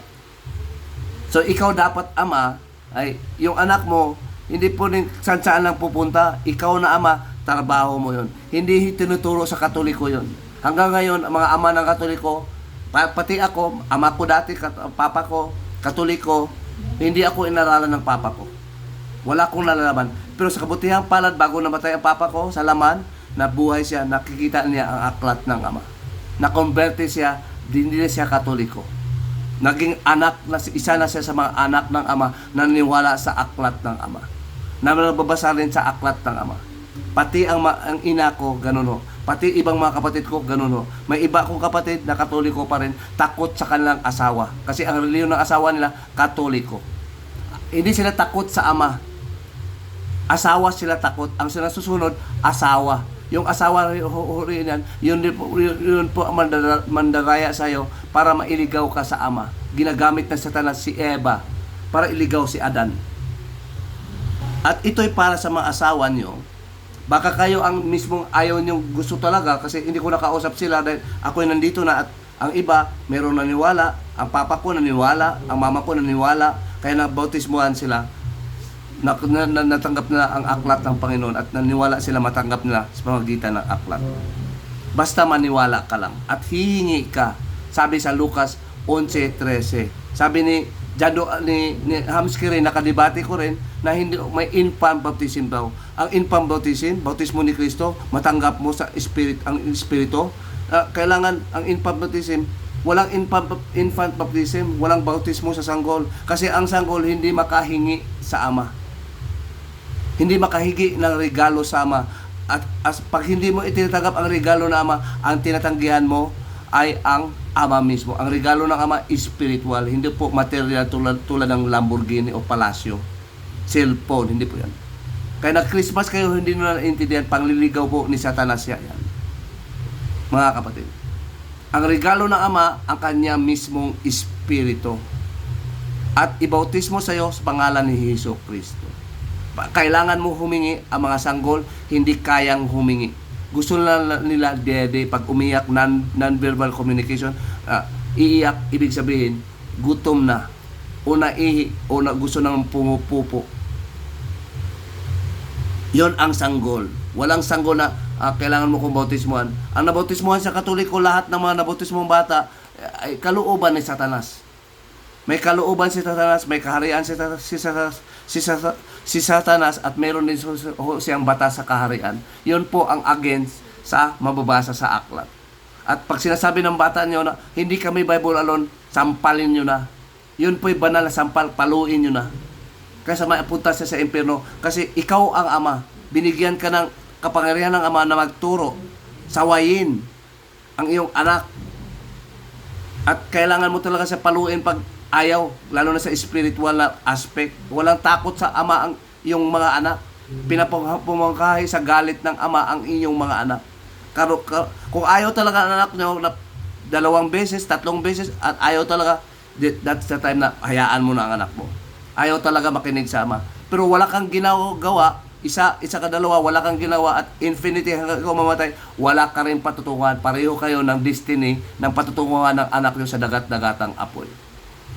So, ikaw dapat, Ama, ay yung anak mo, hindi po saan lang pupunta. Ikaw na Ama, trabaho mo yon. Hindi tinuturo sa Katoliko yon. Hanggang ngayon, ang mga ama ng Katoliko, pati ako, ama ko dati, papa ko, Katoliko, hindi ako inaralan ng papa ko. Wala akong nalalaman. Pero sa kabutihang palad, bago namatay ang papa ko, sa laman, nabuhay siya, nakikita niya ang aklat ng Ama. Na-converte siya, hindi na siya Katoliko. Naging anak, isa na siya sa mga anak ng Ama na naniwala sa aklat ng Ama. Na nagbabasa rin sa aklat ng Ama. Pati ang ina ko, ganun ho. Pati ibang mga kapatid ko, ganun ho. May iba akong kapatid na Katoliko pa rin, takot sa kanilang asawa. Kasi ang reliyon ng asawa nila, Katoliko. Hindi sila takot sa Ama. Asawa sila takot. Ang sila susunod, asawa. Yung asawa yan, yun po ang mandaraya sa'yo para mailigaw ka sa Ama. Ginagamit ng Satanas si Eva para iligaw si Adan. At ito'y para sa mga asawa nyo. Baka kayo ang mismong ayaw nyo gusto talaga kasi hindi ko nakausap sila dahil ako'y nandito na at ang iba, meron naniwala, ang papa ko naniwala, ang mama ko naniwala, kaya nabautismuhan sila. Natanggap nila ang aklat ng Panginoon at naniwala sila, matanggap nila sa pamagitan ng aklat. Basta maniwala ka lang at hihingi ka. Sabi sa Lucas 11:13. Sabi ni Jado ni Hamski rin, nakadebate ko rin na hindi may infant baptism daw. Ang infant baptism, bautismo ni Kristo, matanggap mo sa spirit ang espiritu. Kailangan ang infant baptism, walang infant baptism, walang bautismo sa sanggol kasi ang sanggol hindi makahingi sa Ama. Hindi makahigi ng regalo sa Ama. At pag hindi mo itinatanggap ang regalo ng Ama, ang tinatanggihan mo ay ang Ama mismo. Ang regalo ng Ama is spiritual, hindi po material tulad ng Lamborghini o palasyo. Cellphone, hindi po yan. Kaya nag-Christmas kayo, hindi nyo na naintindihan, pangliligaw po ni Satanas yan. Mga kapatid. Ang regalo ng Ama, ang kanya mismong espiritu. At ibautismo sa iyo sa pangalan ni Hesus Kristo. Kailangan mo humingi, ang mga sanggol, hindi kayang humingi. Gusto nila dede pag umiyak, non-verbal communication, iiyak, ibig sabihin gutom na o naihi o gusto nang pumupupo. Yon ang sanggol. Walang sanggol na kailangan mo kong bautismuhan. Ang nabautismuhan sa Katoliko, lahat ng mga nabautismong bata ay kalooban ni Satanas. May kalooban si Satanas, may kaharian si Satanas at meron din siyang batas sa kaharian. Yun po ang against sa mababasa sa aklat. At pag sinasabi ng bata nyo na hindi kami Bible alone, sampalin nyo na. Yun po'y banal na sampal, paluin nyo na. Kaysa maipunta siya sa impyerno. Kasi ikaw ang Ama. Binigyan ka ng kapangyarihan ng Ama na magturo. Sawayin ang iyong anak. At kailangan mo talaga sa paluin pag ayaw, lalo na sa spiritual na aspect. Walang takot sa Ama ang iyong mga anak. Pinapumangkahi sa galit ng Ama ang iyong mga anak. Kung ayaw talaga ang anak nyo na 2 beses, 3 beses, at ayaw talaga, that's the time na hayaan mo na ang anak mo. Ayaw talaga makinig sa Ama. Pero wala kang ginagawa, isa ka dalawa, wala kang ginawa at infinity hanggang ikaw mamatay, wala ka rin patutunguhan. Pareho kayo ng destiny ng patutunguhan ng anak nyo sa dagat-dagatang apoy.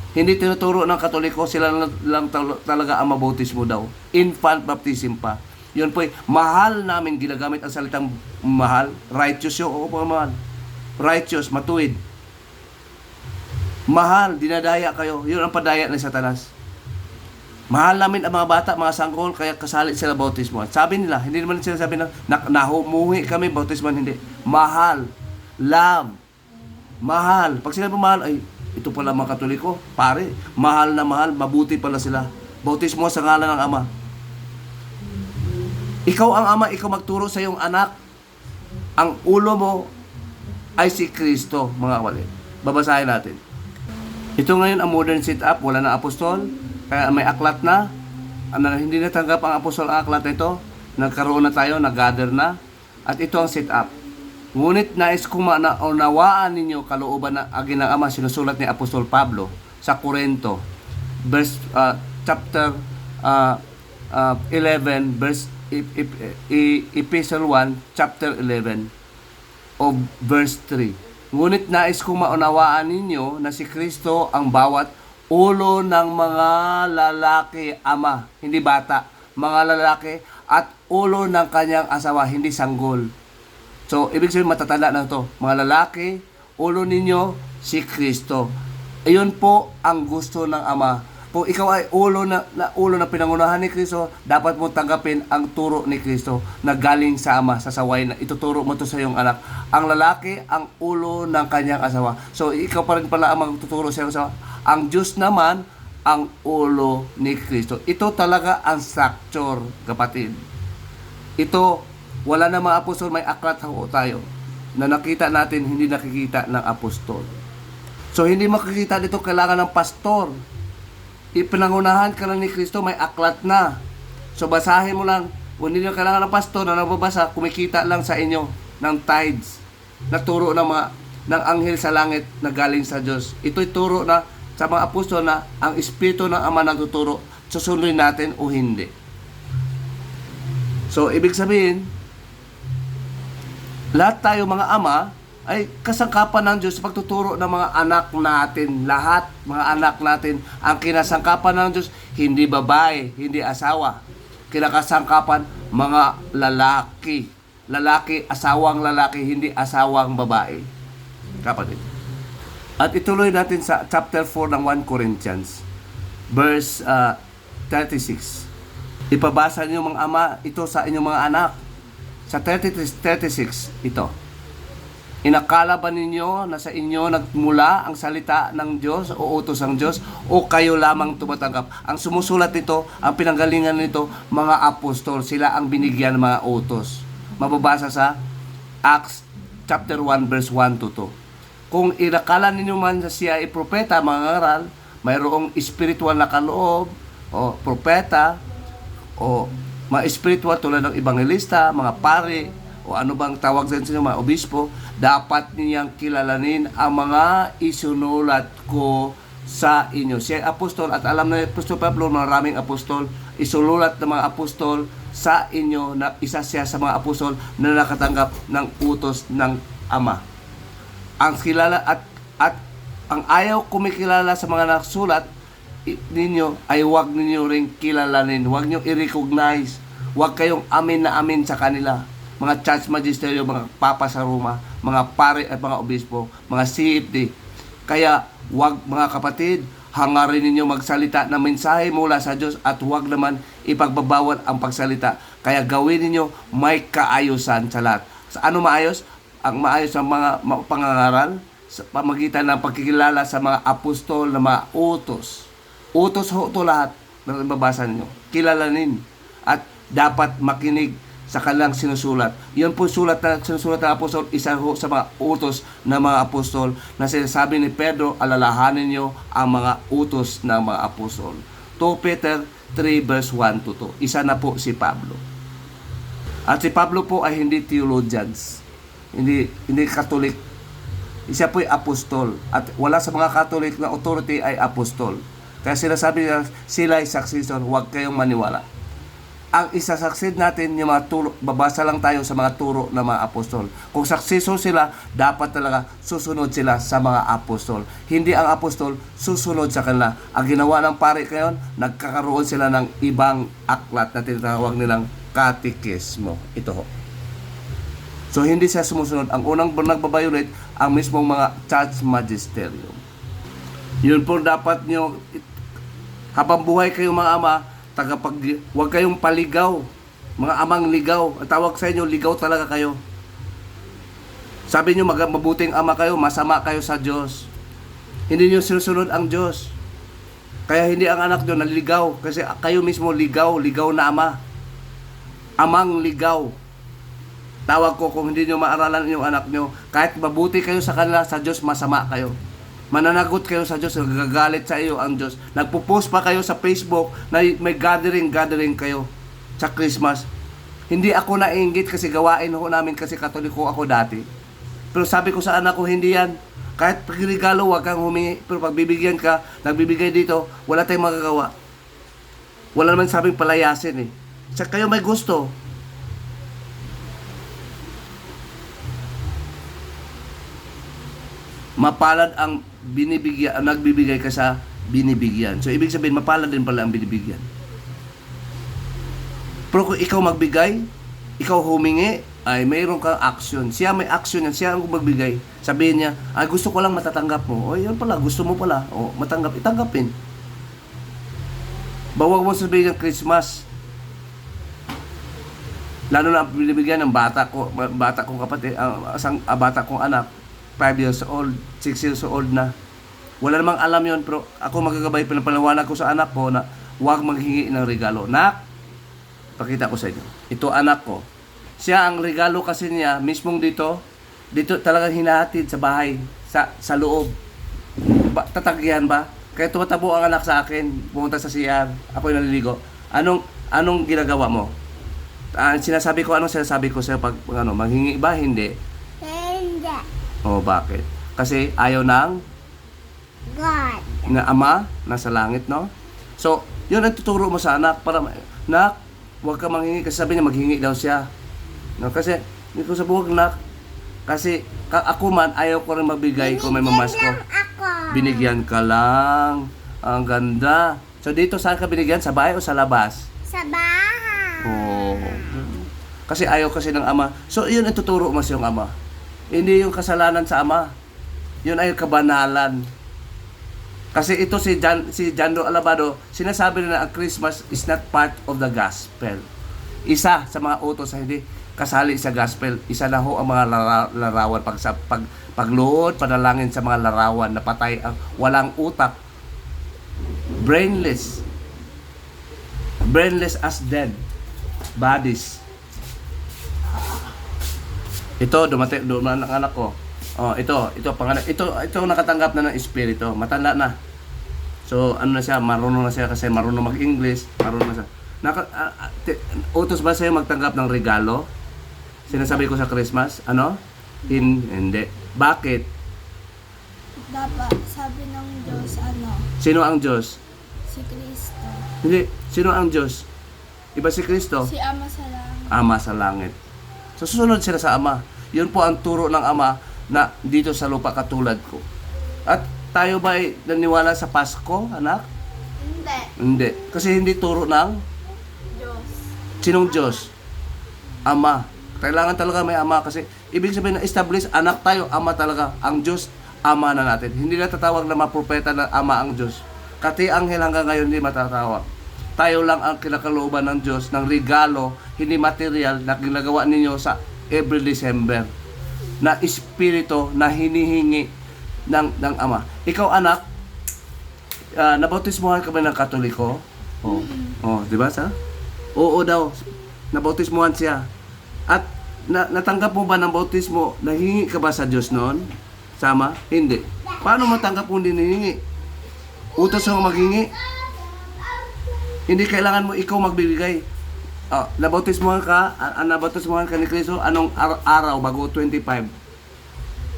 Hindi tinuturo ng Katoliko, sila lang talaga ang mabautismo daw. Infant baptism pa. Yun po, mahal namin ginagamit ang salitang mahal. Righteous yun, oo po mahal. Righteous, matuwid. Mahal, dinadaya kayo. Yun ang padaya ng Satanas. Mahal namin ang mga bata, mga sanggol, kaya kasali sila bautismo. Sabi nila, hindi naman sila sabi na nahumuhi kami bautismo, hindi. Mahal, love, mahal. Pag sinabi mahal, ay ito pala mga Katoliko, pare, mahal na mahal, mabuti pala sila. Bautismo sa ngalan ng Ama. Ikaw ang Ama, ikaw magturo sa iyong anak. Ang ulo mo ay si Kristo, mga kapatid. Babasahin natin. Ito ngayon ang modern sit-up, wala na apostol, kaya may aklat na. Hindi natanggap ang apostol ang aklat na ito. Nagkaroon na tayo, nag-gather na. At ito ang sit-up. Ngunit nais kong maunawaan ninyo kalooban ng aginang Ama, sinusulat ni Apostol Pablo sa Corinto, chapter 11, verse Epistle 1, chapter 11, of verse 3. Ngunit nais kong maunawaan ninyo na si Kristo ang bawat ulo ng mga lalaki, Ama, hindi bata, mga lalaki, at ulo ng kanyang asawa, hindi sanggol. So, ibig sabihin, matatanda na ito. Mga lalaki, ulo ninyo, si Kristo. Iyon po ang gusto ng Ama. Kung ikaw ay ulo na pinangunahan ni Kristo, dapat mo tanggapin ang turo ni Kristo na galing sa Ama, sa saway na ituturo mo to sa iyong anak. Ang lalaki, ang ulo ng kanyang asawa. So, ikaw pa rin pala ang magtuturo sa iyong asawa. Ang Diyos naman, ang ulo ni Kristo. Ito talaga ang structure, kapatid. Ito, wala na mga apostol, may aklat tayo na nakita natin, hindi nakikita ng apostol. So, hindi makikita dito, kailangan ng pastor. Ipinangunahan ka lang ni Kristo, may aklat na. So, basahin mo lang. Kung hindi nyo kailangan ng pastor na nagbabasa, kumikita lang sa inyo ng tithes na turo ng anghel sa langit na galing sa Diyos. Ito'y turo na sa mga apostol na ang Espiritu ng Ama nagtuturo, susundin natin o hindi. So, ibig sabihin, lahat tayo mga ama ay kasangkapan ng Diyos sa pagtuturo ng mga anak natin. Lahat, mga anak natin, ang kinasangkapan ng Diyos, hindi babae, hindi asawa. Kinakasangkapan, mga lalaki. Lalaki, asawang lalaki, hindi asawang babae. Kapatid. At ituloy natin sa chapter 4 ng 1 Corinthians. verse 36. Ipabasa niyo mga ama ito sa inyong mga anak. Sa 36 ito. Inakala ba ninyo na sa inyo nagmula ang salita ng Diyos o utos ng Diyos o kayo lamang tumatanggap? Ang sumusulat nito, ang pinanggalingan nito, mga apostol, sila ang binigyan ng mga utos. Mababasa sa Acts chapter 1 verse 1 to 2. Kung inakala ninyo man na siya ay propeta, mga ngaral, mayroong spiritual na kaloob o propeta o mga spiritual tulad ng evangelista, mga pari, o ano bang tawag sa inyo, mga obispo, dapat niyang kilalanin ang mga isunulat ko sa inyo. Siya ay apostol at alam na Apostol Pablo, maraming apostol, isunulat ng mga apostol sa inyo na isa siya sa mga apostol na nakatanggap ng utos ng Ama. Ang kilala at ang ayaw kumikilala sa mga nasulat ninyo ay huwag ninyo ring kilalanin, huwag niyo i-recognize, huwag kayong amin na amin sa kanila. Mga church magisтерio, mga papa sa Roma, mga pare at mga obispo, mga CFD. Kaya wag mga kapatid, hangarin ninyo magsalita ng mensahe mula sa Diyos at huwag naman ipagbabawal ang pagsalita. Kaya gawin ninyo may kaayusan sa lahat. Sa ano maayos? Ang maayos sa mga pangangaral sa pamagitan ng pagkikilala sa mga apostol na mga utos. Utos ho ito lahat na mababasa ninyo. Kilalanin at dapat makinig sa kanilang sinusulat. Yun po sulat na sinusulat ng apostol, isa ho sa mga utos ng mga apostol na sinasabi ni Pedro, alalahanin nyo ang mga utos ng mga apostol. 2 Peter 3 verse 1 to 2. Isa na po si Pablo. At si Pablo po ay hindi theologians. Hindi Katolik. Siya po ay apostol. At wala sa mga Katolik na authority ay apostol. Kaya sinasabi niya, sila ay successor, huwag kayong maniwala. Ang isasaksid natin yung mga turo, babasa lang tayo sa mga turo ng mga apostol. Kung successor sila, dapat talaga susunod sila sa mga apostol. Hindi ang apostol susunod sa kanila. Ang ginawa ng pare ngayon, nagkakaroon sila ng ibang aklat na tinatawag nilang katekismo. Ito ho. So hindi siya sumusunod. Ang unang nagbabiolate ang mismong mga church magisterium. Yun po dapat nyo, habang buhay kayong mga ama, huwag kayong paligaw. Mga amang ligaw. Ang tawag sa inyo, ligaw talaga kayo. Sabi nyo, mabuting ama kayo, masama kayo sa Diyos. Hindi nyo sinusunod ang Diyos. Kaya hindi ang anak nyo naliligaw. Kasi kayo mismo ligaw na ama. Amang ligaw. Tawag ko kung hindi nyo maaralan yung anak nyo. Kahit mabuti kayo sa kanila, sa Diyos masama kayo. Mananagot kayo sa Diyos, nagagalit sa iyo ang Diyos. Nagpo-post pa kayo sa Facebook na may gathering kayo sa Christmas. Hindi ako nainggit kasi gawain ho namin kasi Katoliko ako dati. Pero sabi ko sa anak ko, hindi yan. Kahit pagregalo, huwag kang humingi. Pero pag bibigyan ka, nagbibigay dito, wala tayong magagawa. Wala naman sabing palayasin eh. Sa kayo may gusto. Mapalad ang binibigyan, nagbibigay ka sa binibigyan. So, ibig sabihin, mapalad din pala ang binibigyan. Pero kung ikaw magbigay, ikaw humingi, ay mayroon kang action. Siya may action yan, siya ang magbigay. Sabihin niya, ay gusto ko lang matatanggap mo. O, yun pala, gusto mo pala. O, matanggap, itanggapin. Bawag mo sabihin ng Christmas. Lalo na binibigyan ng bata kong kapatid, bata kong anak, 5 years old, 6 years old na. Wala namang alam yon, pero ako magagabay, pinapalawanan ko sa anak ko na huwag maghingi ng regalo. Nak, pakita ko sa inyo. Ito anak ko. Siya ang regalo kasi niya, mismong dito talagang hinahatid sa bahay, sa loob. Tatagyan ba? Kaya tumatabo ang anak sa akin, pumunta sa CR, ako'y naliligo. Anong ginagawa mo? Anong sinasabi ko sa'yo pag manghingi ba? Hindi. Oh, bakit? Kasi ayaw ng God. na ama nasa langit, no? So, yun ang tuturo mo sa anak para nak, huwag ka manghingi kasi sabi niya maghingi daw siya. No, kasi hindi ko sabihin nak kasi ako man ayaw ko rin magbigay kung may mamasko. Binigyan ka lang. Ang ganda. So dito saan ka binigyan? Sa bahay o sa labas? Sa bahay. Oh. Kasi ayaw kasi ng ama. So yun ang tuturo mo sa iyong ama. Hindi yung kasalanan sa ama. Yun ay kabanalan. Kasi ito si Jando Alabado, sinasabi na ang Christmas is not part of the gospel. Isa sa mga utos na hindi kasali sa gospel, isa na ho ang mga larawan pagluhod, panalangin sa mga larawan na patay ang walang utak, brainless as dead bodies. Ito dumating ang anak ko. Oh, ito nakatanggap na ng espiritu, matanda na. So ano na siya, marunong na siya kasi marunong mag-English, marunong na siya. Utos ba sa'yo magtanggap ng regalo? Sinasabi ko sa Christmas, ano? Hindi. Bakit? Dapat, sabi ng Diyos, Sino ang Diyos? si Kristo. Hindi. Sino ang Diyos? Iba si Kristo? Si Ama sa langit. Ama sa langit. So susunod sila sa Ama. Yun po ang turo ng Ama na dito sa lupa katulad ko. At tayo ba ay naniwala sa Pasko, anak? Hindi. Hindi. Kasi hindi turo ng Diyos. sinong Diyos? Ama. Kailangan talaga may Ama kasi ibig sabihin na establish anak tayo, Ama talaga. Ang Diyos, Ama na natin. Hindi na tatawag na mga propeta na Ama ang Diyos. Kati anghel hanggang ngayon hindi matatawag. Tayo lang ang kinakalooban ng Diyos ng regalo, hindi material na ginagawa ninyo sa every December na espiritu na hinihingi ng Ama. Ikaw anak, nabautismohan ka ba ng Katoliko? Oh, di ba sa? Oo daw. Nabautismohan siya. At natanggap mo ba ng bautismo? Nahingi ka ba sa Diyos noon? Sama? Hindi. Paano matanggap kung hindi nihingi? Utos mo maghingi? Hindi kailangan mo ikaw magbibigay. Nabautismohan ka? Nabautismohan ka ni Kristo? Anong araw bago 25?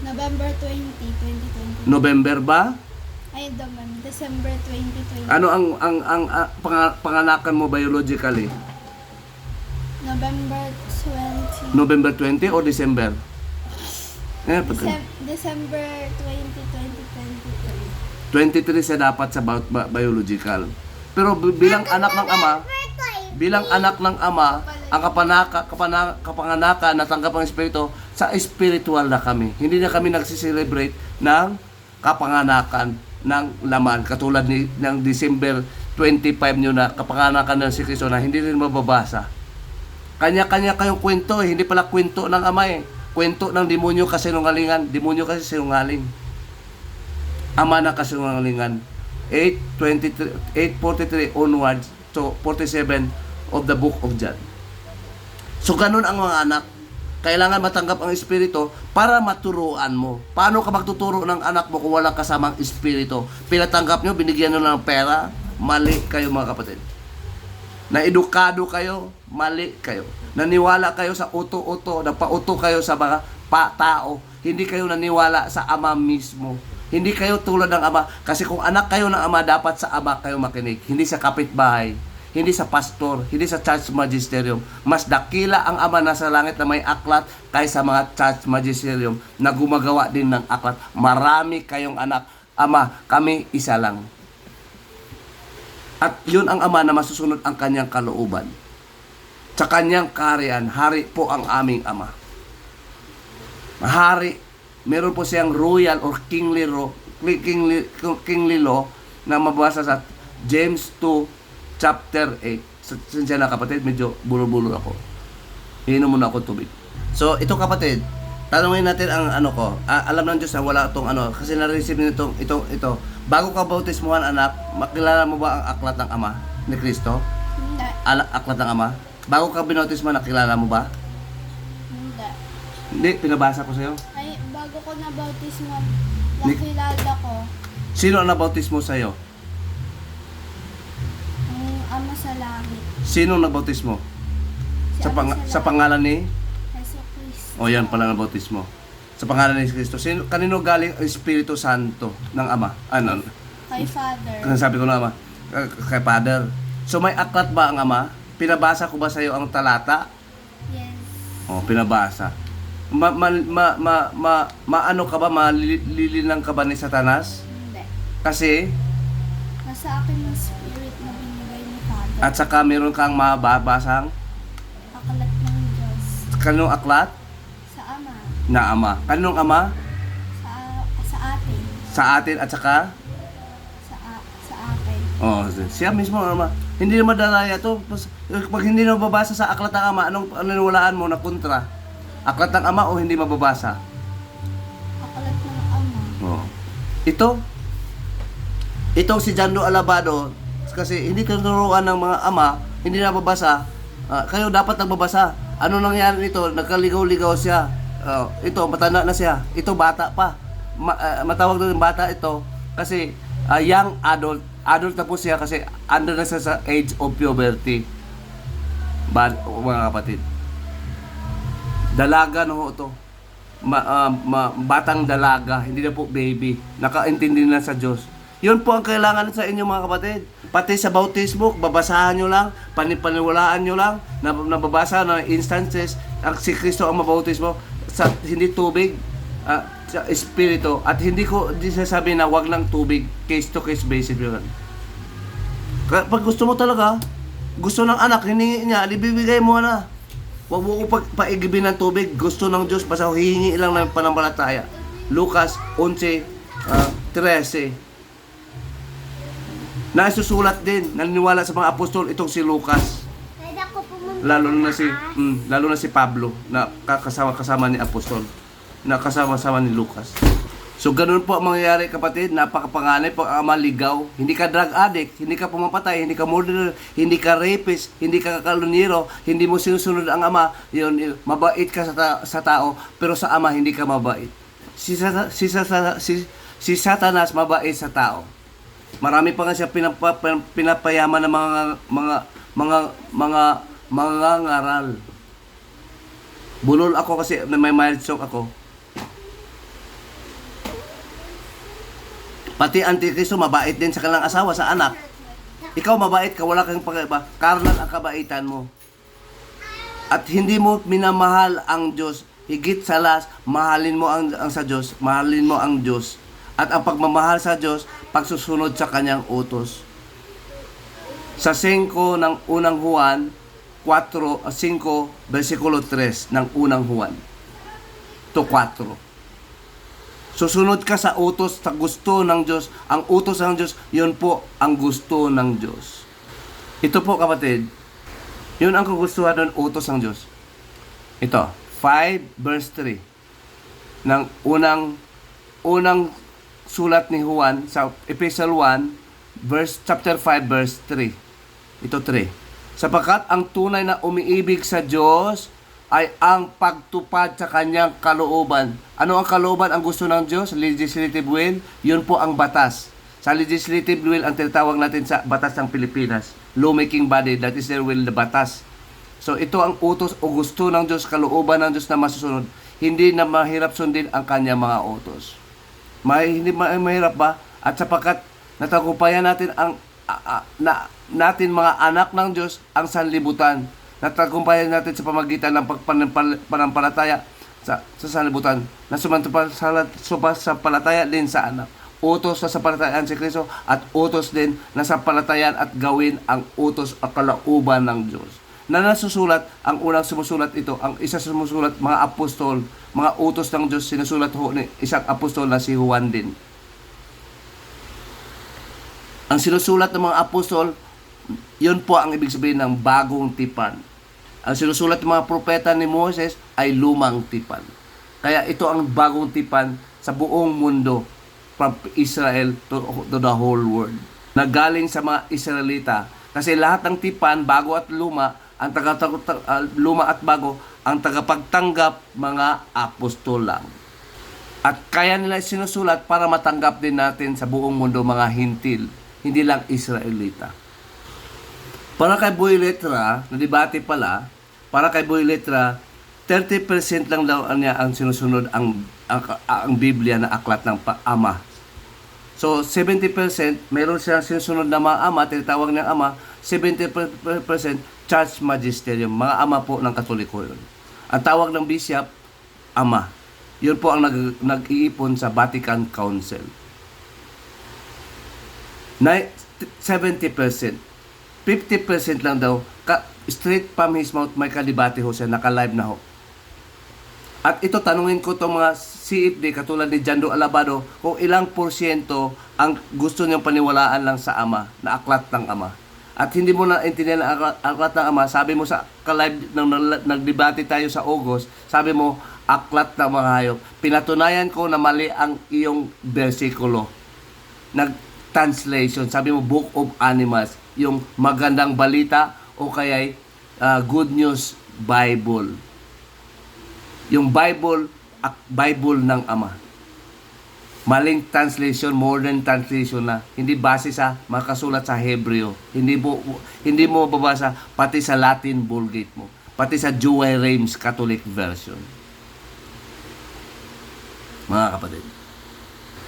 November 20, 2020. November ba? Ay, December 2020. Ano ang panganakan mo biologically? November 20. November 20 o December? December 20, 2023. 23 siya dapat sa biological. Pero bilang anak ng Ama, ang kapanganakan natanggap ng Espiritu, sa spiritual na kami. Hindi na kami nagsiselebrate ng kapanganakan ng laman. Katulad ng December 25 nyo na kapanganakan ng si Kristo na hindi rin mababasa. Kanya-kanya kayong kwento hindi pala kwento ng Ama Kwento ng demonyo kasinungalingan. Demonyo kasi sinungaling. Ama na kasinungalingan. 8:43 onwards to 47 of the book of John. So ganun ang mga anak. Kailangan matanggap ang Espiritu para maturuan mo. Paano ka magtuturo ng anak mo kung walang kasamang Espiritu? Pinatanggap nyo, binigyan nyo ng pera, mali kayo mga kapatid. Na-edukado kayo, mali kayo. Naniwala kayo sa uto-uto, napauto kayo sa mga tao. Hindi kayo naniwala sa Ama mismo. Hindi kayo tulad ng Ama. Kasi kung anak kayo ng Ama, dapat sa Ama kayo makinig. Hindi sa kapitbahay, hindi sa pastor, hindi sa church magisterium. Mas dakila ang Ama na sa langit na may aklat kaysa mga church magisterium na gumagawa din ng aklat. Marami kayong anak. Ama, kami isa lang. At yun ang Ama na masusunod ang kanyang kalooban. Sa kanyang kaharian, hari po ang aming Ama. Hari, meron po siyang royal or kingly law na mabasa sa James 2 chapter 8. Sinsya na kapatid, medyo bulo-bulo ako. Iinom muna ako tubig. So, ito kapatid, tanungin natin ang ano ko. Alam ng Diyos na wala itong ano, kasi na-receive nito ito. Bago ka bautismuhan anak, makilala mo ba ang aklat ng Ama ni Kristo? Hindi. Aklat ng Ama? Bago ka binautismuhan, nakilala mo ba? Hindi. Hindi, pinabasa ko sa'yo. Ay, bago ko na bautismo, nakilala ko Sino ang nabautismo sa'yo? ang Ama sa langit. Sino ang nagbautismo? Si Ama Sa pangalan ni? Jesu Cristo. O yan pala ang bautismo. Sa pangalan ni Kristo. Kanino galing ang Espiritu Santo ng Ama? Ano? Kay Father. Kasi sabi ko na Ama, kay Father. So may aklat ba ang Ama? Pinabasa ko ba sa iyo ang talata? Yes. O, pinabasa. Maano ka ba? Malilinang ka ba ni Satanas? Hindi. Kasi, Nasa akin ng spirit na binigay ni Father. at saka meron kang mababasang Aklat ng Diyos. kanong aklat? Sa Ama. Na Ama. Kanong Ama? Sa atin. Sa atin at saka Sa Oh, siya mismo ama. Hindi na madalaya to. Pag hindi na mababasa sa aklat ng ama, anong paniniwalaan mo na kontra? Aklat ng ama o hindi mababasa? Akalat ng ama. Oh. Itong si Jando Alabado, kasi hindi tinuruan ng mga ama, hindi nababasa, kayo dapat nagbabasa. Ano nangyari nito? Nagkaligaw-ligaw siya. Ito, matanda na siya. Ito, bata pa. Matawag doon bata ito kasi young adult. Adult na po siya kasi under na siya sa age of puberty. Mga kapatid. Dalaga no ho ito. Batang dalaga, hindi na po baby. Nakaintindi na sa Diyos. Yun po ang kailangan sa inyo mga kapatid. Pati sa bautismo, babasahan nyo lang, panipaniwalaan nyo lang, nababasa na instances, ang si Kristo ang mabautismo sa hindi tubig, sa espiritu. At hindi sasabi na wag lang tubig, case to case basis yun. Pag gusto mo talaga, gusto ng anak, hiningi niya, ibibigay mo na. Huwag mo ko paigibin ng tubig, gusto ng Diyos, basta hihingi lang ng panampalataya. Lucas 11:13. Naisusulat din, naniniwala sa mga apostol itong si Lucas. Lalo na si Pablo na kasama ni apostol, na kasama ni Lucas. So ganun po ang mangyayari kapatid, napakapanganay po ang maligaw. Hindi ka drug addict, hindi ka pumapatay, hindi ka murderer, hindi ka rapist, hindi ka kaluniro, hindi mo sinusunod ang ama, yun, mabait ka sa tao, pero sa ama hindi ka mabait. Si Satanas mabait sa tao. Marami pa nga siya pinapayaman ng mga ngaral. Bulol ako kasi may mild stroke ako. Pati Antikristo mabait din sa kanilang asawa, sa anak. Ikaw mabait ka, wala kang pag-iba. Karnal ang kabaitan mo. At hindi mo minamahal ang Diyos. Higit sa lahat, mahalin mo ang sa Diyos. Mahalin mo ang Diyos. At ang pagmamahal sa Diyos, pagsusunod sa kanyang utos. Sa 5 ng unang Juan, 5 versikulo 3 ng unang Juan to 4. Susunod ka sa utos, sa gusto ng Diyos. Ang utos ng Diyos, yun po ang gusto ng Diyos. Ito po kapatid, yun ang kagustuhan ng utos ng Diyos. Ito, 5 verse 3 ng unang sulat ni Juan sa Epistle 1 chapter 5 verse 3. Ito 3. Sapagkat ang tunay na umiibig sa Diyos ay ang pagtupad sa kanyang kalooban. Ano ang kalooban ang gusto ng Diyos? Legislative will, yun po ang batas. Sa legislative will ang tinatawag natin sa batas ng Pilipinas. Lawmaking body, that is their will, the batas. So ito ang utos o gusto ng Diyos, kalooban ng Diyos na masusunod. Hindi na mahirap sundin ang kanyang mga utos. Hindi mahirap ba? At sapagkat natagumpayan natin natin mga anak ng Diyos ang sanlibutan. Natagumpayan natin sa pamagitan ng panampalataya sa sanlibutan na sumasampalataya din sa anak. Utos na sampalatayaan si Kristo at utos din na sampalatayaan at gawin ang utos at kalooban ng Diyos. Na nasusulat, ang unang sumusulat ito, ang isa sumusulat, mga apostol, mga utos ng Diyos, sinusulat ho ni isang apostol na si Juan din. Ang sinusulat ng mga apostol, yun po ang ibig sabihin ng bagong tipan. Ang sinusulat ng mga propeta ni Moses ay lumang tipan. Kaya ito ang bagong tipan sa buong mundo, from Israel to the whole world. Nagaling sa mga Israelita. Kasi lahat ng tipan, bago at luma, ang luma at bago, ang tagapagtanggap mga apostol lang. At kaya nila sinusulat para matanggap din natin sa buong mundo mga hintil, hindi lang Israelita. Para kay Boy Letra, na debate pala, para kay Boy Letra, 30% lang daw niya ang sinusunod ang Biblia na aklat ng Ama. So 70% meron siyang sinusunod na mga ama, tinatawag niyang ama, 70% church magisterium, mga ama po ng Katoliko yun. Ang tawag ng bishop, ama. Yun po ang nag-iipon sa Vatican Council. 70%. 50% lang daw, straight from his mouth, may kalibati ho siya, naka-live na ho. At ito, tanungin ko itong mga CFD, katulad ni Jando Alabado, kung ilang porsyento ang gusto niyang paniwalaan lang sa Ama, na aklat ng Ama. At hindi mo na intindihan ang aklat ng Ama, sabi mo sa ka-live nang nagdebate tayo sa August, sabi mo, aklat ng mga hayop. Pinatunayan ko na mali ang iyong bersikulo. Nag-translation, sabi mo, Book of Animals, yung magandang balita o kaya'y Good News Bible. Yung Bible ng Ama. Maling translation, modern translation na. Hindi base sa makasulat sa Hebreo. Hindi mo mababasa pati sa Latin Vulgate mo. Pati sa Douay-Rheims Catholic Version. Mga kapatid.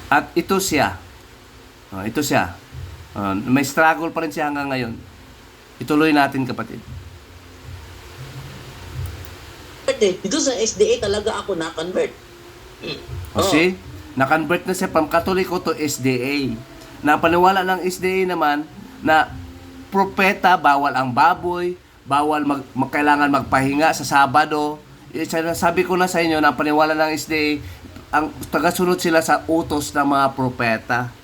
At ito siya. May struggle pa rin siya hanggang ngayon. Ituloy natin, kapatid. Dito sa SDA talaga ako na-convert. See? Na-convert na siya from Katoliko to SDA. Napaniwala ng SDA naman na propeta, bawal ang baboy, bawal kailangan magpahinga sa Sabado. Sabi ko na sa inyo, napaniwala ng SDA, ang tagasunod sila sa utos ng mga propeta.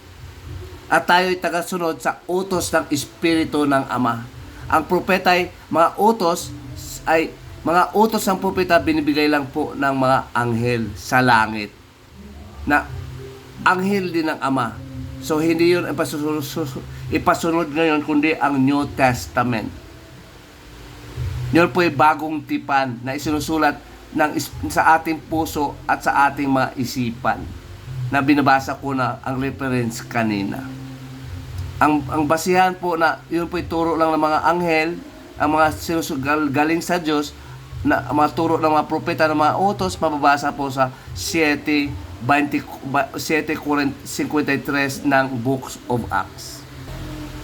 At tayo ay tagasunod sa utos ng Espiritu ng Ama. Ang propeta ay mga utos ng propeta binibigay lang po ng mga anghel sa langit. Na anghel din ng Ama. So hindi yun ipasunod ngayon kundi ang New Testament. Yun po ay bagong tipan na isinusulat sa ating puso at sa ating mga isipan. Na binabasa ko na ang reference kanina. Ang basihan po na yun po ay turo lang ng mga anghel, ang mga galing sa Diyos, na mga turo ng mga propeta ng mga utos, mababasa po sa 7:53 ng Books of Acts.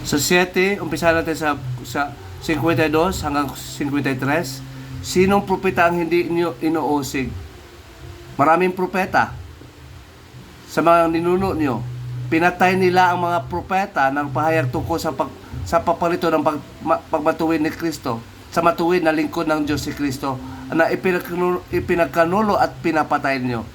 Sa 7, umpisa natin sa 52 hanggang 53. Sinong propeta ang hindi inyo inuusig? Maraming propeta. Sa mga ninuno nyo, pinatay nila ang mga propeta ng pahayag tungkol sa papalito ng pagmatuwid ni Kristo, sa matuwid na lingkod ng Diyos si Kristo, na ipinagkanulo at pinapatay nyo.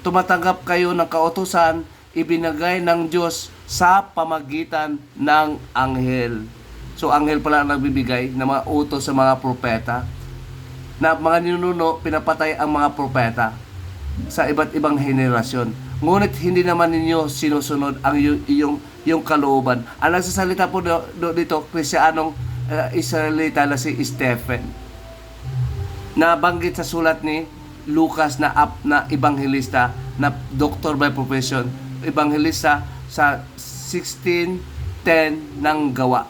Tumatanggap kayo ng kautusan ibinagay ng Diyos sa pamagitan ng anghel. So anghel pala ang nagbibigay ng mga utos sa mga propeta, na mga ninuno, pinapatay ang mga propeta sa iba't ibang henerasyon. Ngunit hindi naman ninyo sinusunod ang yung kalooban. Ang nagsasalita po dito, Kristiyanong Israelita na si Stephen. Nabanggit sa sulat ni Lucas na ebanghelista, na doctor by profession, ebanghelista sa 16:10 ng Gawa.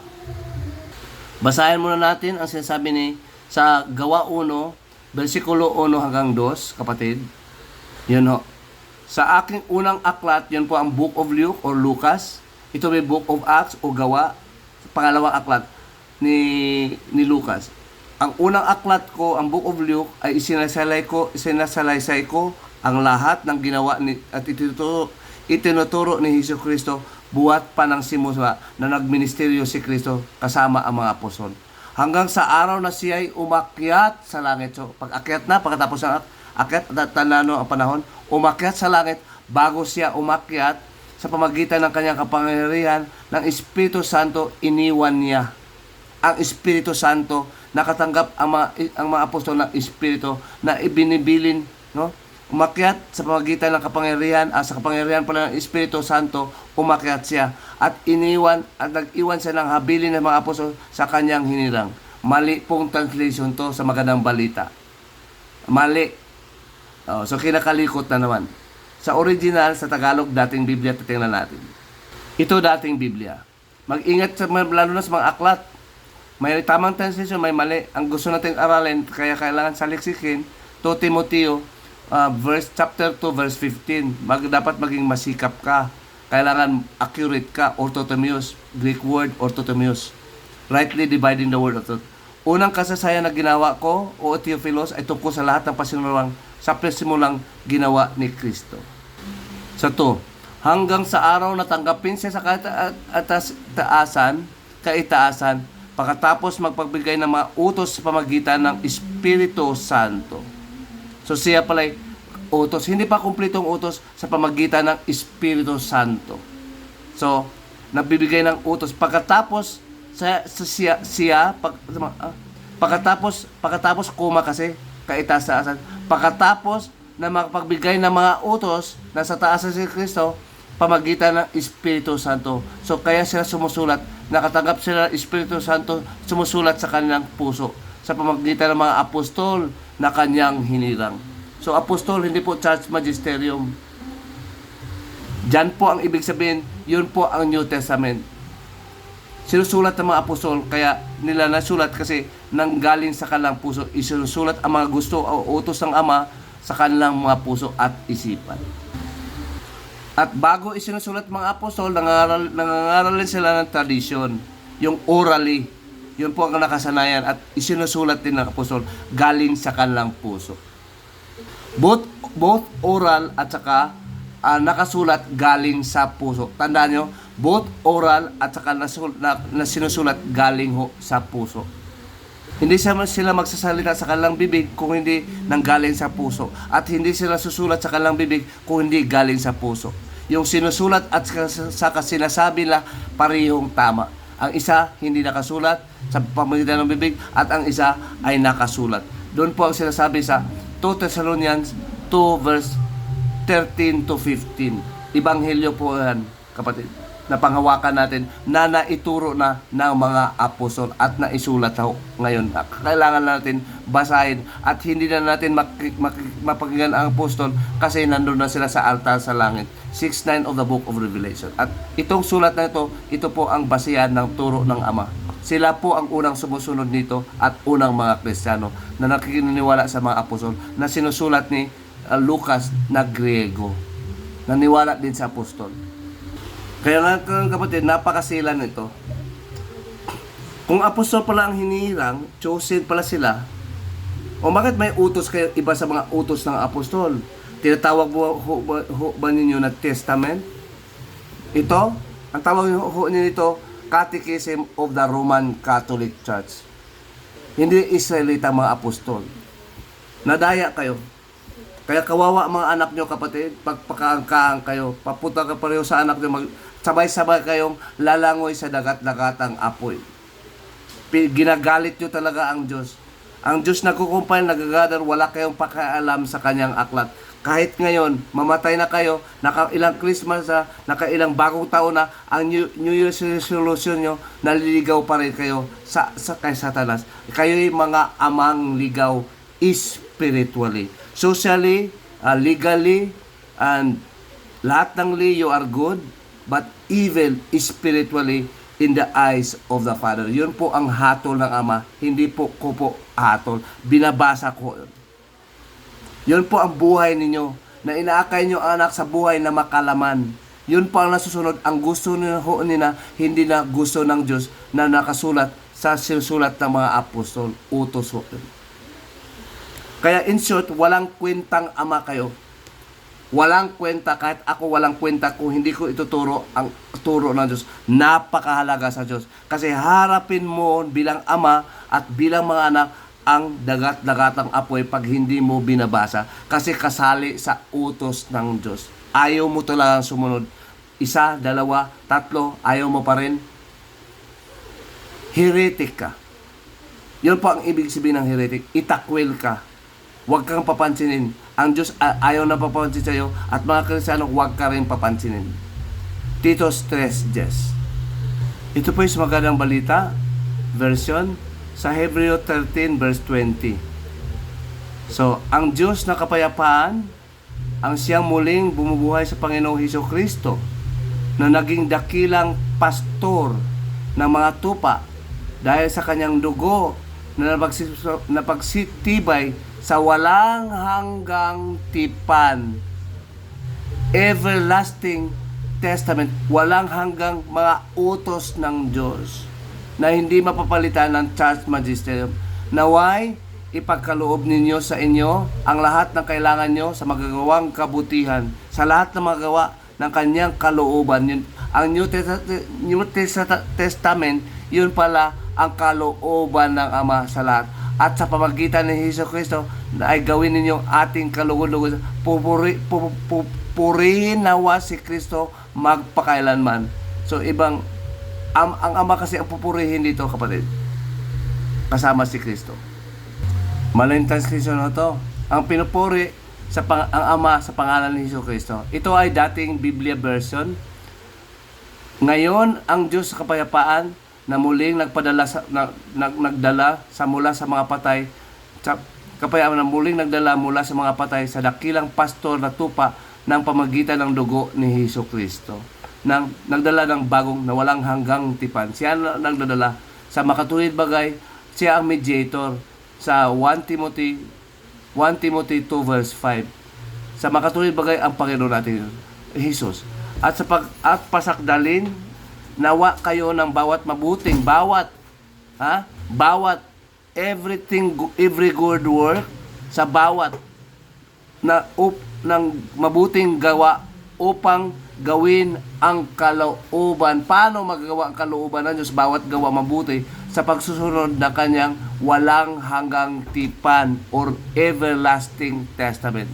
Basahin muna natin ang sinasabi ni sa Gawa 1, versikulo 1 hanggang 2, kapatid. Yun ho. Sa aking unang aklat, yun po ang Book of Luke or Lucas. Ito may Book of Acts o Gawa, pangalawang aklat ni Lucas. Ang unang aklat ko, ang Book of Luke, ay isinasalaysay ko ang lahat ng ginawa at itinuturo ni Hesus Kristo buhat pa ng simula na nagministeryo si Kristo kasama ang mga apostol. Hanggang sa araw na siya ay umakyat sa langit. So, pag-akyat na, pagkatapos ng akyat, tandaan ang panahon, umakyat sa langit, bago siya umakyat, sa pamagitan ng kanyang kapangyarihan, ng Espiritu Santo, iniwan niya. Ang Espiritu Santo, nakatanggap ang mga apostol ng Espiritu na ibinibilin, no? Umakyat sa pamagitan ng kapangyarihan, sa kapangyarihan pala ng Espiritu Santo, umakyat siya at nag-iwan siya ng habilin ng mga apostol sa kanyang hinirang. Mali pong translation to sa magandang balita. Mali. So kinakalikot na naman. Sa original, sa Tagalog, dating Biblia, titingnan natin. Ito dating Biblia. Mag-ingat lalo na sa mga aklat. May tamang translation, may mali. Ang gusto natin aralin, kaya kailangan saliksikin, 2 Timoteo, chapter 2, verse 15. Dapat maging masikap ka. Kailangan accurate ka, orthotomios, Greek word, orthotomios. Rightly dividing the word of truth. Unang kasasayan na ginawa ko, o Theophilos, ay tungkol sa lahat ng pasimulang ginawa ni Kristo. Sa 2, hanggang sa araw na tanggapin siya sa kaitaasan, pagkatapos magpagbigay ng mga utos sa pamagitan ng Espiritu Santo. So siya pala utos. Hindi pa kumpletong utos sa pamagitan ng Espiritu Santo. So, nagbibigay ng utos. Pagkatapos, pagkatapos kuma kasi, kaitaasan. Pagkatapos na makapagbigay ng mga utos na sa taas si Kristo, pamagitan ng Espiritu Santo. So, kaya sila sumusulat. Nakatanggap sila ng Espiritu Santo, sumusulat sa kanilang puso sa pamagitan ng mga apostol na kanyang hinirang. So, apostol, hindi po church magisterium. Diyan po ang ibig sabihin, yun po ang New Testament. Sinusulat ng mga apostol, kaya nila nasulat kasi nanggaling sa kanilang puso. Isinusulat ang mga gusto o utos ng Ama sa kanilang mga puso at isipan. At bago isinusulat mga apostol, nangangaral sila ng tradisyon, yung orally. Yun po ang nakasanayan at isinusulat din ng apostol galing sa kanilang puso. Both oral at saka nakasulat galing sa puso. Tandaan nyo, both oral at saka na sinusulat galing sa puso. Hindi sila magsasalita sa kanilang bibig kung hindi nanggaling sa puso. At hindi sila susulat sa kanilang bibig kung hindi galing sa puso. Yung sinusulat at saka sinasabi nila parehong tama. Ang isa hindi nakasulat sa pamamagitan ng bibig at ang isa ay nakasulat. Doon po ang sinasabi sa 2 Thessalonians 2 verse 13 to 15. Ibanghelyo po yan, kapatid, na panghawakan natin na naituro na ng mga apostol at naisulat ngayon. Kailangan natin basahin at hindi na natin mapakinggan ang apostol kasi nandun na sila sa altar sa langit. 6:9 of the book of Revelation. At itong sulat na ito po ang basihan ng turo ng Ama. Sila po ang unang sumusunod nito at unang mga Kristiyano na nakikiniwala sa mga apostol na sinusulat ni Lucas na Griego. Naniwala din sa apostol. Kaya nga kapatid, napakasila nito. Kung apostol pala ang hinirang, chosen pala sila, o bakit may utos kayo iba sa mga utos ng apostol? Tinatawag ba ninyo na testament? Ito, ang tawag ninyo nito, Catechism of the Roman Catholic Church. Hindi Israelita mga apostol. Nadaya kayo. Kaya kawawa mga anak nyo, kapatid, pagpakaangkaan kayo, papunta ka pareho sa anak nyo, sabay-sabay kayong lalangoy sa dagat-dagatang apoy. Ginagalit nyo talaga ang Diyos. Ang Diyos nagkukumpay, nagagather, wala kayong pakialam sa kanyang aklat. Kahit ngayon, mamatay na kayo, nakailang Christmas na, nakailang bagong taon na, ang New Year's resolution nyo, naliligaw pa rin kayo kay Satanas. Kayo'y mga amang ligaw spiritually. Socially, legally, and lahat ng you are good, but evil spiritually in the eyes of the Father. Yun po ang hatol ng Ama. Hindi po ko po hatol. Binabasa ko. Yun po ang buhay ninyo, na inaakay nyo ang anak sa buhay na makalaman. Yun po ang nasusunod. Ang gusto nila, hindi na gusto ng Diyos na nakasulat sa sinusulat ng mga apostol. Utos ho. Kaya in short, walang kwentang Ama kayo. Walang kwenta, kahit ako walang kwenta kung hindi ko ituturo ang turo ng Diyos. Napakahalaga sa Diyos. Kasi harapin mo bilang Ama at bilang mga anak ang dagat-dagatang apoy pag hindi mo binabasa. Kasi kasali sa utos ng Diyos. Ayaw mo talagang sumunod. 1, 2, 3, ayaw mo pa rin. Heretic ka. Yun po ang ibig sabihin ng heretic. Itakwil ka. Huwag kang papansinin. Ang Diyos ayaw na papansin sa iyo at mga Kristiyano, huwag ka rin papansinin. Titus 3:10. Ito po is magandang balita version sa Hebreo 13 verse 20. So, ang Diyos na kapayapaan, ang siyang muling bumubuhay sa Panginoong Hesukristo na naging dakilang pastor ng mga tupa dahil sa kanyang dugo na napagsitibay sa walang hanggang tipan. Everlasting testament, walang hanggang mga utos ng Diyos na hindi mapapalitan ng church magisterium. Naway, ipagkaloob ninyo sa inyo ang lahat ng kailangan nyo sa magagawang kabutihan, sa lahat ng magawa ng kanyang kalooban. Ang New Testament, yun pala ang kalooban ng Ama sa lahat. at sa pamagitan ni Hesus Kristo na ay gawin ninyong ating kalugod-lugod. Purihin nawa si Kristo magpakailanman. So ibang ang Ama kasi ang pupurihin dito, kapatid, kasama si Kristo. Maling translation na to. Ang pinupuri ang Ama sa pangalan ni Hesus Kristo. Ito ay dating Biblia version. Ngayon, ang Diyos sa kapayapaan na muling nagdala sa mula sa mga patay, kapayapaan na muling nagdala mula sa mga patay sa dakilang pastor na tupa ng pamagitan ng dugo ni Hesus Kristo. Nagdala ng bagong na walang hanggang tipan. Siya nagdadala sa makatulid bagay, siya ang mediator sa 1 Timothy 2 verse 5. Sa makatulid bagay ang Panginoon natin, Jesus. At pasakdalin, nawa kayo ng bawat every good work, sa bawat ng mabuting gawa upang gawin ang kalooban. Paano magagawa ang kalooban ng Diyos? Bawat gawa mabuti sa pagsusunod na kanyang walang hanggang tipan or everlasting testament.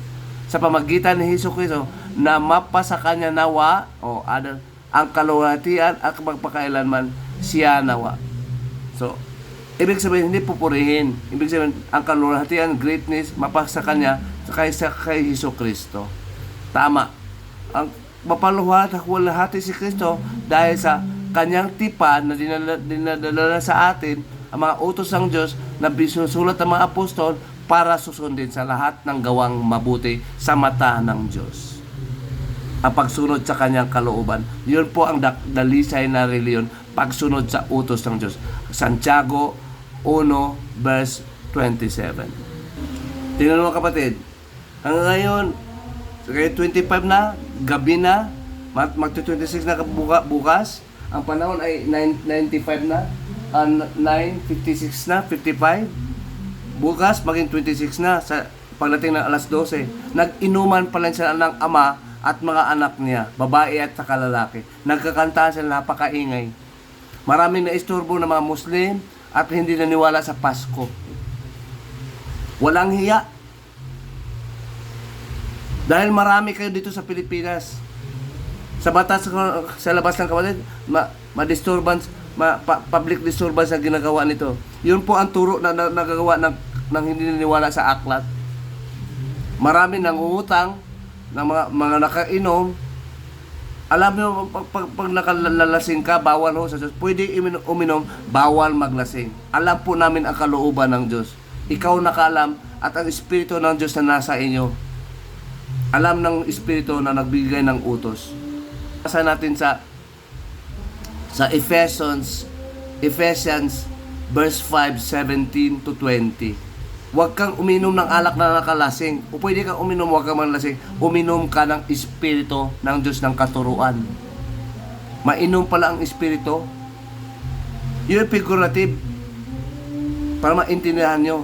Sa pamagitan ni Hesus Kristo na mapasa kanya nawa ang kaluwalhatian at magpakailanman siya nawa. So, ibig sabihin, hindi pupurihin. Ibig sabihin, ang kaluwalhatian, greatness, mapasa kanya kay Hesus Kristo. Tama. Ang mapaluwalhati si Kristo dahil sa kanyang tipan na dinadala sa atin ang mga utos ng Diyos na bisusulat ng mga apostol para susundin sa lahat ng gawang mabuti sa mata ng Diyos. Ang pagsunod sa kanyang kalooban. Yun po ang dalisay na reliyon, pagsunod sa utos ng Diyos. Santiago 1 verse 27. Tingnan mo, kapatid. Hanggang ngayon, kaya 25 na, gabi na, magto-26 na bukas, ang panahon ay 9:95 na, 9:56 na, 55. Bukas, maging 26 na, sa pagdating ng alas 12. Nag-inuman pa lang sila ng ama at mga anak niya, babae at saka lalaki. Nagkakantahan sila, napakaingay. Maraming naisturbo ng mga Muslim at hindi naniwala sa Pasko. Walang hiya. Dahil marami kayo dito sa Pilipinas. Sa batas, sa labas ng kapatid, public disturbance na ginagawa nito. Yun po ang turo na nagagawa ng hindi naniwala sa aklat. Marami nangungutang ng mga nakainom. Alam niyo, pag nakalalasing ka, bawal ho sa Diyos. Pwede uminom, bawal maglasing. Alam po namin ang kalooban ng Diyos. Ikaw nakaalam at ang Espiritu ng Diyos na nasa inyo. Alam ng Espiritu na nagbigay ng utos. Basa natin sa Ephesians verse 5:17 to 20. Huwag kang uminom ng alak na nakalasing. O pwede kang uminom, huwag kang manlasing. Uminom ka ng Espiritu ng Diyos ng katuruan. Mainom pala ang Espiritu. Yun figurative. Para maintindihan nyo.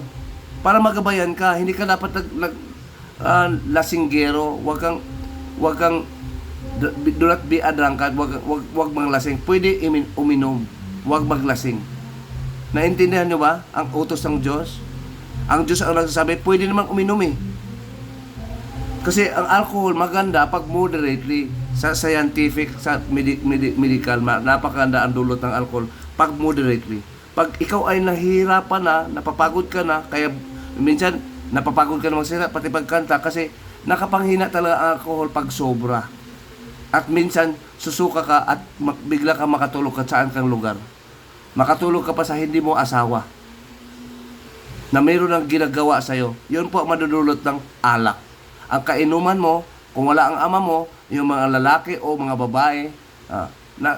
Para magabayan ka. Hindi ka dapat lasinggero. Huwag kang do not be a drunkard. Huwag manglasing. Pwede uminom. Huwag maglasing. Naintindihan nyo ba ang utos ng Diyos? Ang Diyos ang nagsasabi, pwede naman uminom eh. Kasi ang alcohol maganda pag moderately, sa scientific, sa medical, napakaganda ang dulot ng alcohol pag moderately. Pag ikaw ay nahihirapan na, napapagod ka na, kaya minsan napapagod ka na magsira, pati pagkanta, kasi nakapanghina talaga ang alcohol pag sobra. At minsan susuka ka at bigla ka makatulog ka saan kang lugar. Makatulog ka pa sa hindi mo asawa na mayroon ng ginagawa sa'yo. Yun po ang madudulot ng alak. Ang kainuman mo, kung wala ang ama mo, yung mga lalaki o mga babae,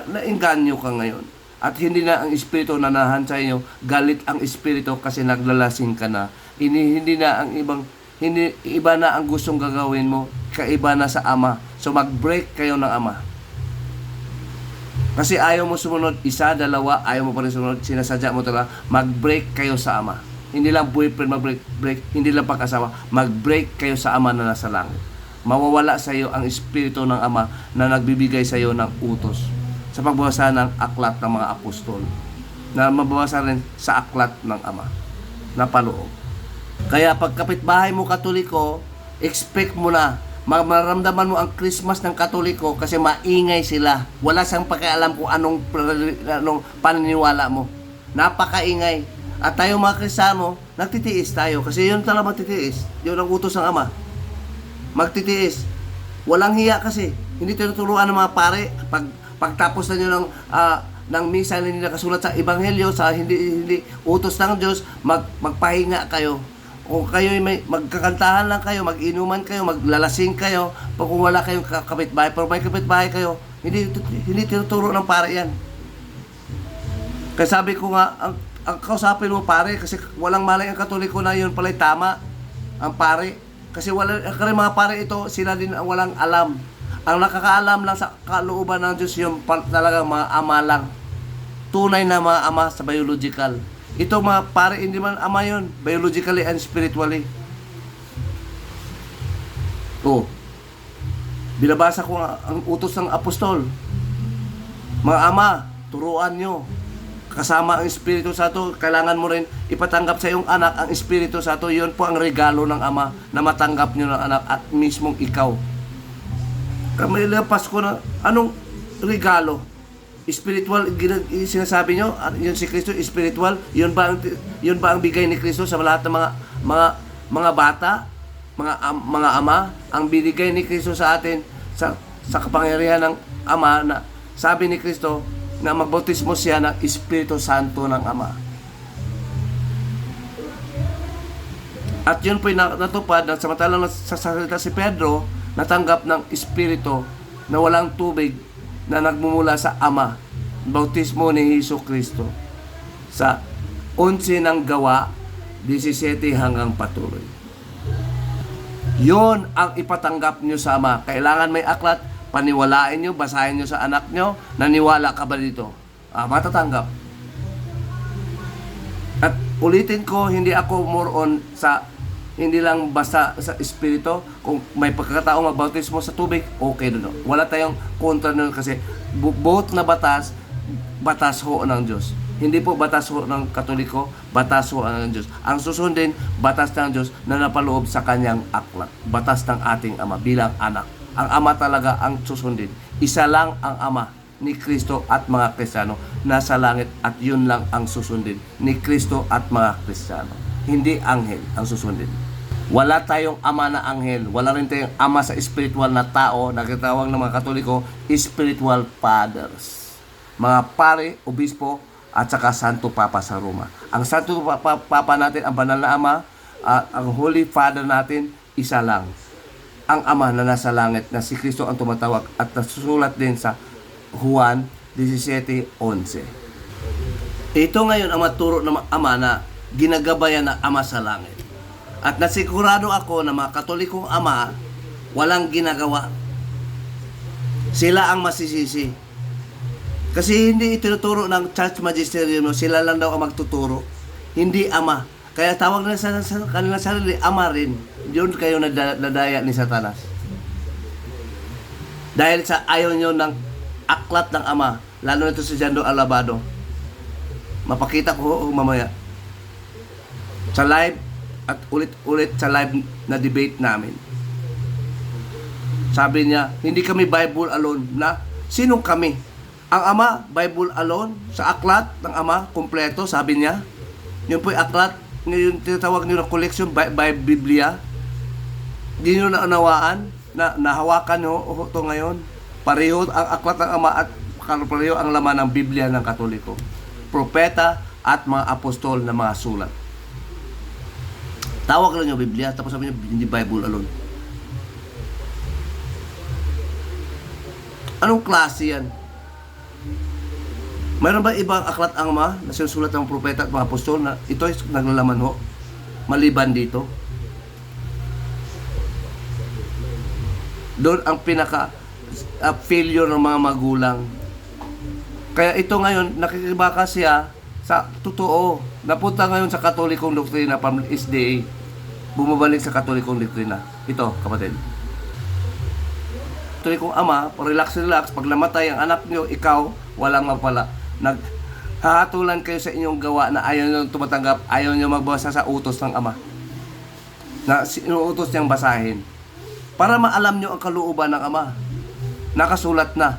nainganyo ka ngayon. At hindi na ang Espiritu na nahan sa inyo, galit ang Espiritu kasi naglalasing ka na. Hindi na ang iba na ang gustong gagawin mo, kaiba na sa ama. So mag-break kayo ng ama. Kasi ayaw mo sumunod, isa, dalawa, ayaw mo pa rin sumunod, sinasadya mo talaga, mag-break kayo sa ama. Hindi lang boyfriend mag-break, hindi lang pag-asawa, mag-break kayo sa ama na nasa langit. Mawawala sa iyo ang Espiritu ng Ama na nagbibigay sa iyo ng utos sa pagbabasa ng aklat ng mga apostol, na mababasa rin sa aklat ng Ama. napaloob. Kaya pag kapitbahay mo Katoliko, expect mo na maramdaman mo ang Christmas ng Katoliko kasi maingay sila. Wala siyang pakialam kung anong paniniwala mo. Napakaingay. At tayo mga Kristiyano, nagtitiis tayo kasi yun talaga magtitiis. Yun ang utos ng Ama. Magtitiis. Walang hiya kasi. Hindi tinuturuan ng mga pare pagtapos na nyo ng misa na hindi nakasulat sa Ebanghelyo, sa hindi utos ng Diyos, magpahinga kayo. Kung kayo may magkakantahan lang kayo, mag-inuman kayo, maglalasing kayo, pag kung wala kayong kapitbahay, pero may kapitbahay kayo, hindi tinuturo ng pare yan. Kaya sabi ko nga, ang kausapin mo pare, kasi walang malay ang Katoliko na yun pala'y tama, ang pare. Kasi mga pare ito, sila din ang walang alam. Ang nakakaalam lang sa kalooban ng Diyos, yung talagang mga ama lang. Tunay na mga ama sa biological. Ito mga pare, hindi man ama yun, biologically and spiritually. Binabasa ko ang utos ng apostol. Mga ama, turuan nyo. Kasama ang Espiritu Santo, kailangan mo rin ipatanggap sa iyong anak ang Espiritu Santo. Yun po ang regalo ng Ama na matanggap nyo ng anak at mismong ikaw. Kamila Pasko na, anong regalo? Spiritual, sinasabi nyo, yun si Kristo, spiritual, yun ba ang bigay ni Kristo sa lahat ng mga bata, mga ama, ang binigay ni Kristo sa atin sa kapangyarihan ng Ama na sabi ni Kristo na magbautismo siya ng Espiritu Santo ng Ama. At yun po'y natupad na samantalang sa salita si Pedro, natanggap ng Espiritu na walang tubig na nagmumula sa Ama, bautismo ni Hesus Kristo sa 11 ng Gawa 17 hanggang patuloy. Yon ang ipatanggap nyo sa Ama. Kailangan may aklat, paniwalain nyo, basahin nyo sa anak nyo, naniwala ka ba dito? Matatanggap. At ulitin ko, hindi ako more on sa hindi lang basta sa espiritu. Kung may pagkakataong magbautismo sa tubig, okay doon. Wala tayong kontra nun kasi both na batas ho ng Diyos. Hindi po batas ho ng Katoliko, batas ho ng Diyos. Ang susundin, batas ng Diyos na napaloob sa kanyang aklat. Batas ng ating Ama bilang anak. Ang Ama talaga ang susundin. Isa lang ang Ama, ni Kristo at mga Kristiyano nasa langit, at yun lang ang susundin, ni Kristo at mga Kristiyano. Hindi anghel ang susundin. Wala tayong ama na anghel, wala rin tayong ama sa spiritual na tao, nagtatawag ng mga Katoliko spiritual fathers, mga pare, obispo at saka Santo Papa sa Roma. Ang Santo Papa natin, ang banal na Ama, ang Holy Father natin, isa lang, ang Ama na nasa langit, na si Kristo ang tumatawag, at nasusulat din sa Juan 17:11. Ito ngayon ang maturo ng Ama na ginagabayan ng Ama sa langit. At nasigurado ako na mga Katolikong ama walang ginagawa. Sila ang masisisi. Kasi hindi itinuturo ng church magisterium, sila lang daw ang magtuturo. Hindi ama. Kaya tawag na sa kanilang sarili, ama rin. Yun kayo nadaya ni Satanas. Dahil sa ayaw nyo ng aklat ng Ama, lalo na ito si Jando Alabado. Mapakita ko mamaya. Sa live, at ulit-ulit sa live na debate namin. Sabi niya, hindi kami Bible alone. Na, sinong kami? Ang Ama, Bible alone, sa aklat ng Ama, kompleto, sabi niya. Yun po'y aklat, yung tinatawag niyo na collection by Biblia. Hindi nyo naunawaan, na nahawakan nyo ito ngayon. Pareho ang aklat ng Ama at pareho ang laman ng Biblia ng Katoliko. Propeta at mga apostol na mga sulat. Tawag lang yung Biblia, tapos sabi niya, hindi Bible alone. Anong klase yan? Mayroon ba ibang aklat ang Ama na sinusulat ng propeta at mga apostol na ito ay naglalaman ho? Maliban dito? Doon ang pinaka failure ng mga magulang. Kaya ito ngayon, nakikibaka siya sa totoo. Napunta ngayon sa Katolikong doktrina from SDA. Bumabalik sa Katolikong doktrina. Ito, kapatid. Katolikong Ama, relax. Pag namatay ang anak nyo, ikaw, walang mapala. Hahatulan kayo sa inyong gawa na ayaw nyo tumatanggap, ayaw nyo magbasa sa utos ng Ama. Na inuutos niyang basahin. Para maalam nyo ang kalooban ng Ama. Nakasulat na.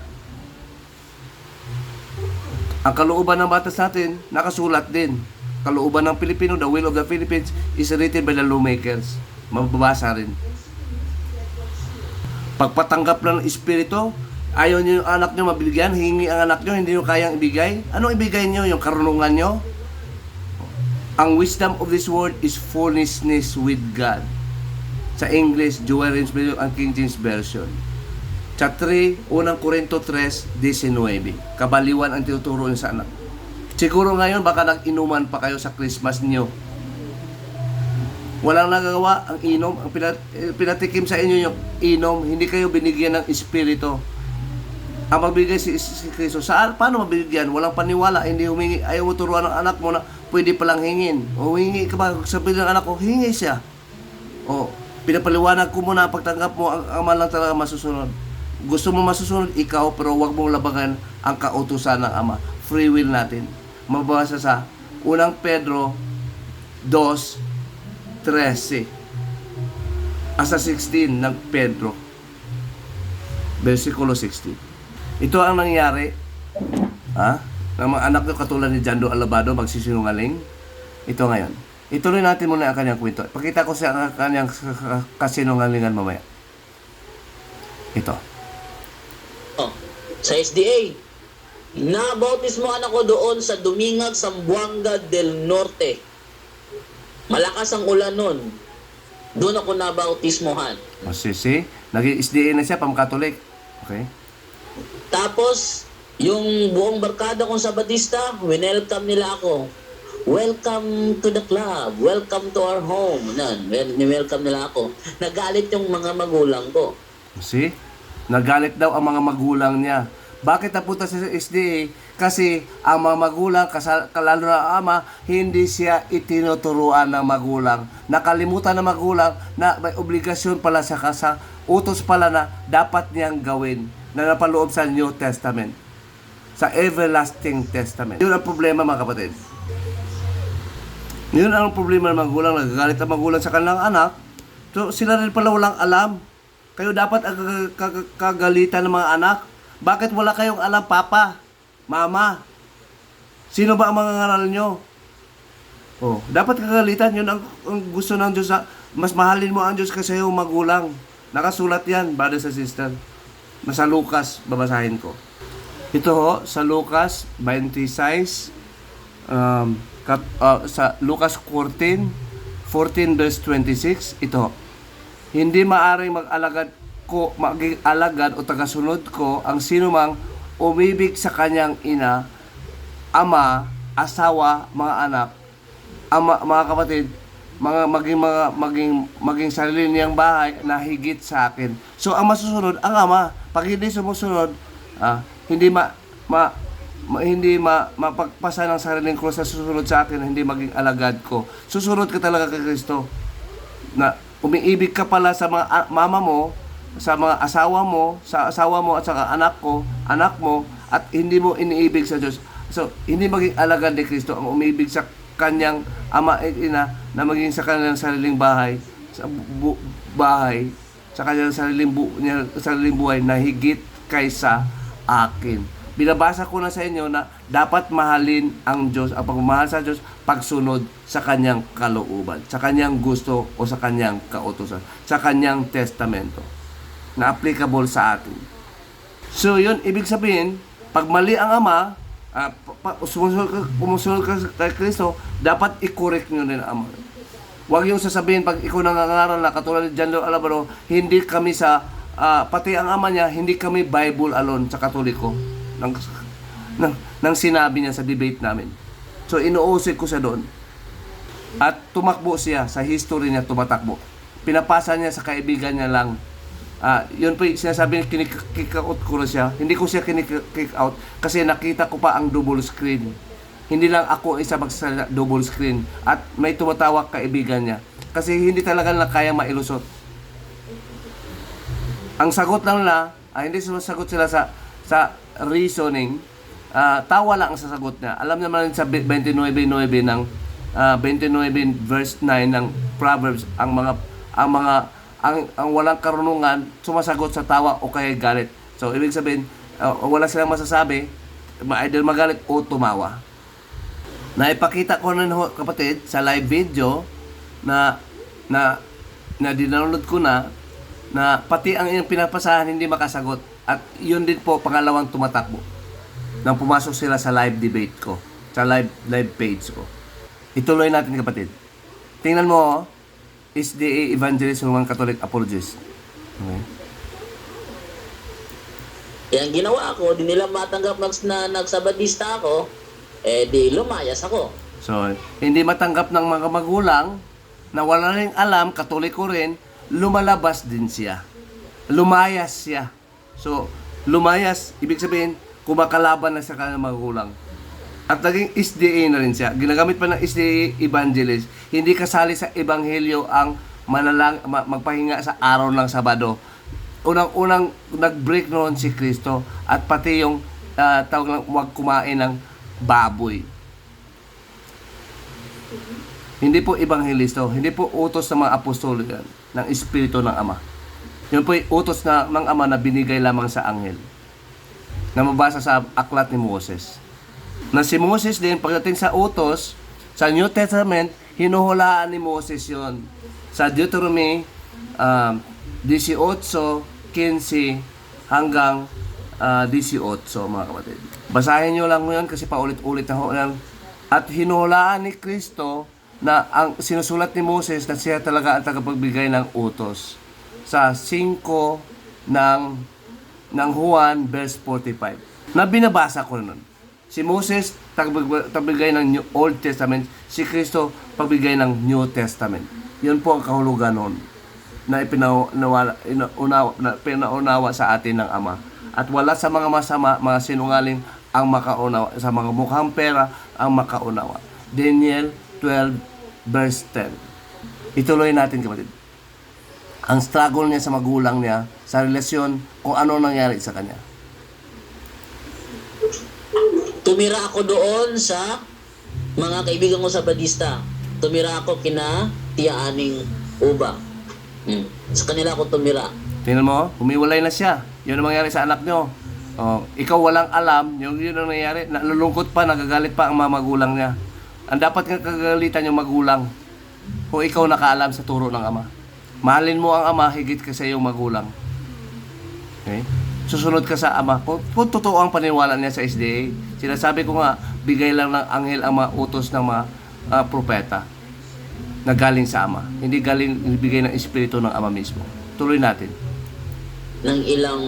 Ang kalooban ng batas natin, nakasulat din. Kalooban ng Pilipino, the will of the Philippines is written by the lawmakers. Mababasa rin. Pagpatanggap ng Espiritu, ayaw nyo yung anak nyo mabigyan, hingi ang anak nyo, hindi nyo kayang ibigay. Ano ibigay nyo? Yung karunungan nyo? Ang wisdom of this world is foolishness with God. Sa English, Joel Inspiration ang King James Version. Chapter 3, unang Korinto 3:19. Kabaliwan ang tinuturo nyo sa anak. Siguro ngayon, baka nag-inuman pa kayo sa Christmas nyo. Walang nagagawa ang inom, ang pinatikim sa inyo yung inom, hindi kayo binigyan ng Espiritu. Ang magbigay si Kristo. Saan? Paano mabigyan? Walang paniwala. Hindi humingi. Ayaw mo turuan ng anak mo na pwede palang hingin. O hingi ka ba? Sabihin ng anak ko, hingi siya. O, pinapaliwanag ko muna pagtanggap mo, ang Ama lang talaga masusunod. Gusto mo masusunod, ikaw, pero huwag mong labagan ang kautusan ng Ama. Free will natin. Mababasa sa unang Pedro 2:13 hasta 16 ng Pedro. Versikulo 16. Ito ang nangyari, ng mga anak nyo katulad ni Jando Alabado, magsisinungaling. Ito ngayon. Ituloy natin muna ang kanyang kwento. Pakita ko siya ang kanyang kasinungalingan mamaya. Ito. Sa SDA, nabautismo anak ko doon sa Dumingag, Zamboanga del Norte. Malakas ang ulan nun. Doon ako nabautismohan. Masisi, naging SDA na siya, pamkatolik. Okay? Tapos, yung buong barkada kong sa Batista, welcome nila ako. Welcome to the club. Welcome to our home. Welcome nila ako. Nagalit yung mga magulang ko. See? Nagalit daw ang mga magulang niya. Bakit napunta sa SDA? Kasi ang mga magulang, lalo na ama, hindi siya itinuturuan ng magulang. Nakalimutan ng magulang na may obligasyon pala sa kasa, utos pala na dapat niyang gawin na napaloob sa New Testament. Sa Everlasting Testament. Yun ang problema, mga kapatid. Yun ang problema ng magulang. Nagagalit ang magulang sa kanilang anak. So, sila rin pala walang alam. Kayo dapat ang kagalitan ng mga anak. Bakit wala kayong alam, Papa? Mama? Sino ba ang mga ngaral nyo? Oh, dapat kagalitan. Yun ang gusto ng Diyos. Mas mahalin mo ang Diyos kasi yung magulang. Nakasulat yan, brothers and sisters. Sa Lucas, babasahin ko. Ito ho, sa Lucas 26, sa Lucas 14 verse 26, ito. Hindi maaring maging alagad o tagasunod ko ang sinumang umibig sa kanyang ina, ama, asawa, mga anak, mga kapatid, maging sarili niyang bahay na higit sa akin. So ang masusunod ang ama. Pag hindi sumusunod, hindi mapagpasa ng sariling krus na susunod sa akin, hindi maging alagad ko. Susunod ka talaga kay Kristo. Na umiibig ka pala sa mga mama mo, sa mga asawa mo at sa anak mo, at hindi mo iniibig sa Diyos. So, hindi maging alagad ni Kristo ang umibig sa kanyang ama at ina na maging sa kanyang sariling bahay, sa kanyang sariling buhay na higit kaysa akin. Binabasa ko na sa inyo na dapat mahalin ang Diyos, ang pagmamahal sa Diyos, pagsunod sa kanyang kalooban, sa kanyang gusto o sa kanyang kautusan, sa kanyang testamento na applicable sa atin. So yun, ibig sabihin, pag mali ang ama, sumusunod ka kay Kristo, dapat i-correct nyo rin ang ama. Huwag yung sasabihin, pag ikaw nangangaral na, katulad ni Jando Alabaro, hindi kami pati ang ama niya, hindi kami Bible alone sa Katoliko. Nang sinabi niya sa debate namin. So, inuusig ko siya doon. At tumakbo siya, sa history niya, tumatakbo. Pinapasa niya sa kaibigan niya lang. Yun po, sinasabi niya, kick out ko na siya. Hindi ko siya kick out kasi nakita ko pa ang double screen. Hindi lang ako isa magsasalita, double screen. At may tumatawag kaibigan niya. Kasi hindi talaga nila kaya mailusot. Ang sagot lang nila, hindi sumasagot sila sa reasoning. tawa lang ang sasagot niya. Alam naman sa 29:9 ng 29 verse 9 ng Proverbs, ang walang karunungan sumasagot sa tawa o kaya galit. So ibig sabihin, wala silang masasabi, either magalit o tumawa. Naipakita ko na kapatid sa live video na dinownload ko na pati ang iyong pinapasahan hindi makasagot. At yun din po pangalawang tumatakbo nang pumasok sila sa live debate ko, sa live page ko. Ituloy natin kapatid. Tingnan mo, SDA Evangelist Roman Catholic Apologist. Okay. Yan ginawa ko, di nila matanggap na nagsabadista ako, di lumayas ako. So, hindi matanggap ng mga magulang na wala rin alam, Katoliko rin, lumalabas din siya. Lumayas siya. So, lumayas, ibig sabihin, kumakalaban na sa kanyang magulang. At naging SDA na rin siya. Ginagamit pa ng SDA Evangelist. Hindi kasali sa Ebanghelyo ang magpahinga sa araw ng Sabado. Unang nag-break noon si Kristo at pati yung tawag lang, huwag kumain ng baboy. Hindi po ebanghelisto, hindi po utos ng mga apostol yan, ng Espiritu ng Ama. Yun po yung utos ng Ama na binigay lamang sa anghel. Na mabasa sa aklat ni Moses. Na si Moses din, pagdating sa utos, sa New Testament, hinuhulaan ni Moses yon. Sa Deuteronomy 18:15 hanggang 18, mga kapatid. Basahin nyo lang ngayon kasi paulit-ulit na ho lang. At hinuhulaan ni Kristo na ang sinusulat ni Moses na siya talaga ang tagapagbigay ng utos. Sa 5 ng Juan verse 45. Na binabasa ko nun. Si Moses tagbigay ng Old Testament, si Kristo pagbigay ng New Testament. Yun po ang kahulugan nun na pinaunawa sa atin ng Ama. At wala sa mga masama, mga sinungaling ang makaunawa, sa mga mukhang pera ang makaunawa. Daniel 12 verse 10. Ituloy natin kapatid. Ang struggle niya sa magulang niya, sa relasyon, kung ano nangyari sa kanya. Tumira ako doon sa mga kaibigan ko sa Badista. Tumira ako kina Tia Aning Uba. Sa kanila ako tumira. Tingnan mo, humiwalay na siya. Yun ang mangyari sa anak nyo. Ikaw walang alam, yun ang nangyari. Nalulungkot pa, nagagalit pa ang mga magulang niya. Ang dapat nga kagalitan yung magulang kung ikaw nakaalam sa turo ng Ama. Mahalin mo ang Ama, higit ka sa iyong magulang. Okay? Susunod ka sa Ama. Kung totoo ang paniniwala niya sa SDA, sinasabi ko nga, bigay lang ng anghel ang mga utos ng mga propeta na galing sa Ama. Hindi galing bigay ng Espiritu ng Ama mismo. Tuloy natin. Nang ilang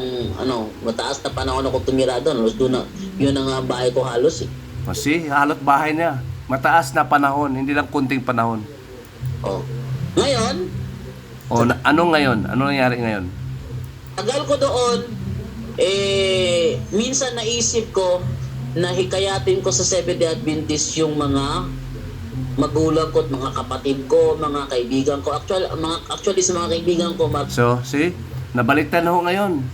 mataas na panahon ako tumira doon. Yun ang bahay ko halos eh. Kasi halot bahay niya. Mataas na panahon, hindi lang kunting panahon. Ngayon, Ano ngayon? Ano nangyari ngayon? tagal ko doon, minsan naisip ko na hikayatin ko sa Seventh-day Adventist yung mga magulang ko at mga kapatid ko, mga kaibigan ko. Actually sa mga kaibigan ko, So, see? Nabaliktad na ho ngayon.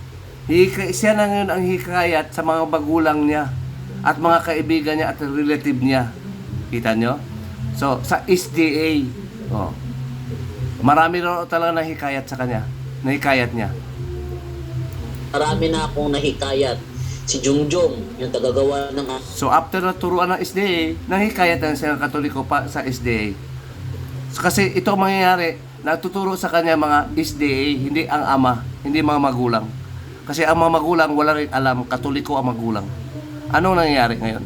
Siya na ngayon ang hikayat sa mga magulang niya at mga kaibigan niya at relative niya. Kita nyo? So, sa SDA, marami na talaga nahikayat sa kanya. Nahikayat niya. marami na akong nahikayat. Si Jungjong, yung tagagawa ng... So, after naturuan ng SDA, nahikayat na siya ng Katoliko pa sa SDA. So, kasi ito ang mangyayari, natuturo sa kanya mga SDA, hindi ang Ama, hindi mga magulang. Kasi ang mga magulang, wala rin alam, Katoliko ang magulang. Anong nangyayari ngayon?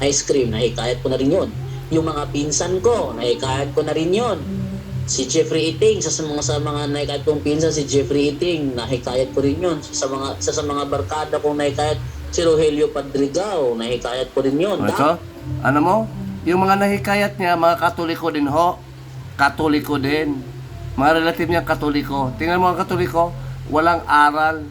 ice cream, nahikayat ko na rin yun. Yung mga pinsan ko, nahikayat ko na rin yun. Si Jeffrey Iting, sa mga nahikayat kong pinsan, si Jeffrey Iting, nahikayat ko rin yun. Sa mga barkada kong nahikayat, si Rogelio Padrigao, nahikayat ko rin yun. Ito, ano mo? Yung mga nahikayat niya, mga Katoliko din ho. Katoliko din. Mga relative niya Katoliko. Tingnan mo ang Katoliko, walang aral.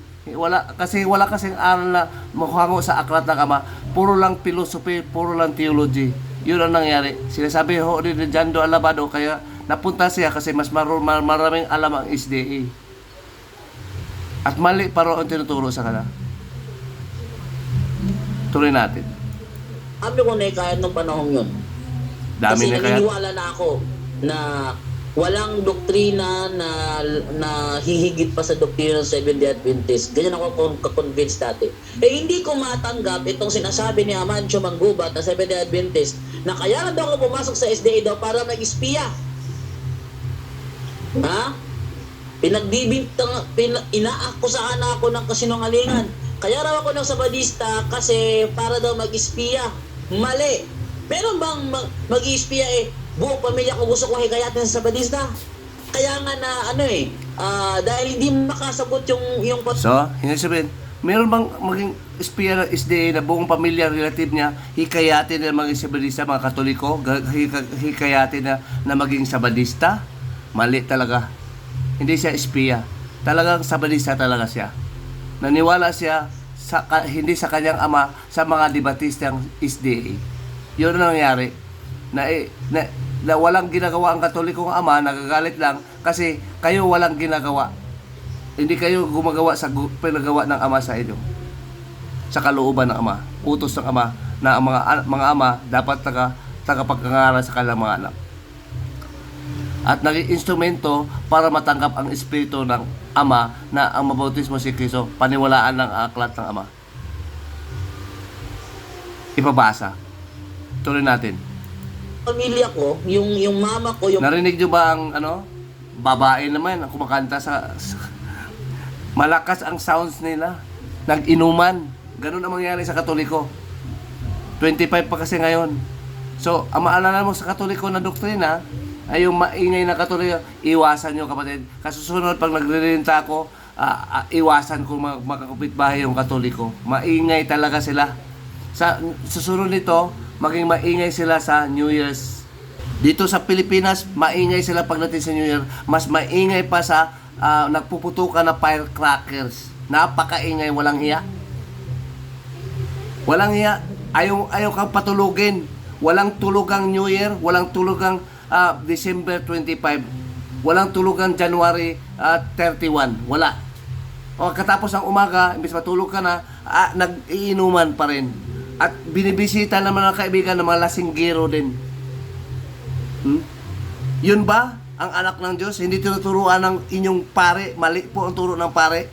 Kasi wala kasing aral na mukhango sa aklat ng Ama. Puro lang philosophy, puro lang theology. Yun ang nangyari. Sinasabi ho ni Jando Alabado, kaya napunta siya kasi mas maraming alam ang SDA. At mali paro ang tinuturo sa kanila. Tuloy natin. Sabi ko na kaya nung panahon yun. Dami Kasi na kaya. naniniwala na ako na walang doktrina na hihigit pa sa doktrina ng Seventh-day Adventist. Ganyan ako convinced dati. Hindi ko matanggap itong sinasabi ni Amancio Manggubat na Seventh-day Adventist na kaya na daw ako pumasok sa SDA daw para mag-espiya. Ha? Inaakusahan na ako ng kasinungalingan. Kaya raw ako ng Sabadista kasi para daw mag-espiya. Mali. Meron bang mag-espiya buong pamilya ko gusto ko hikayatin sa Sabadista? Kaya nga na dahil hindi makasagot yung So, hindi sabihin, meron bang maging espiya ng SDA na buong pamilya, relative niya, hikayatin na maging Sabadista, mga Katoliko, hikayatin na maging Sabadista? Mali talaga. Hindi siya espiya. Talagang Sabadista talaga siya. Naniwala siya hindi sa kanyang ama, sa mga debatistang SDA. Yun ang nangyari. Na walang ginagawa ang Katolikong ama, nagagalit lang kasi kayo walang ginagawa. Hindi kayo gumagawa sa pinagawa ng ama sa inyo. Sa kalooban ng ama, utos ng ama na ang mga ama dapat tagapagkangaral sa kanilang mga anak. At naging instrumento para matanggap ang espiritu ng ama na ang mabautismo si Kristo, paniwalaan ng aklat ng ama. Ipabasa. Tuloy natin. pamilya ko, yung mama ko, yung Narinig nyo ba ang babae naman ang kumakanta malakas ang sounds nila. Nag-inuman. Ganun ang mangyari sa Katoliko. 25 pa kasi ngayon. So, ang maalala mo sa Katoliko na doktrina ay yung maingay na Katoliko. Iwasan nyo, kapatid. Kasusunod, pag nagririnta ako, iwasan ko makakapitbahay yung Katoliko. Maingay talaga sila. Sa susunod nito, maging maingay sila sa New Year's. Dito sa Pilipinas, maingay sila pagdating sa New Year. Mas maingay pa sa nagpuputukan na firecrackers. Napakaingay, walang hiya. Walang hiya. Ayaw kang patulugin. Walang tulugang New Year, walang tulugang December 25. Walang tulugang January 31. Wala. O katapos ng umaga, imbis matulog ka na, nag-iinuman pa rin. At binibisita naman ng kaibigan ng mga lasinggero din. Yun ba ang anak ng Diyos? Hindi tinuturuan ng inyong pare. Mali po ang turo ng pare.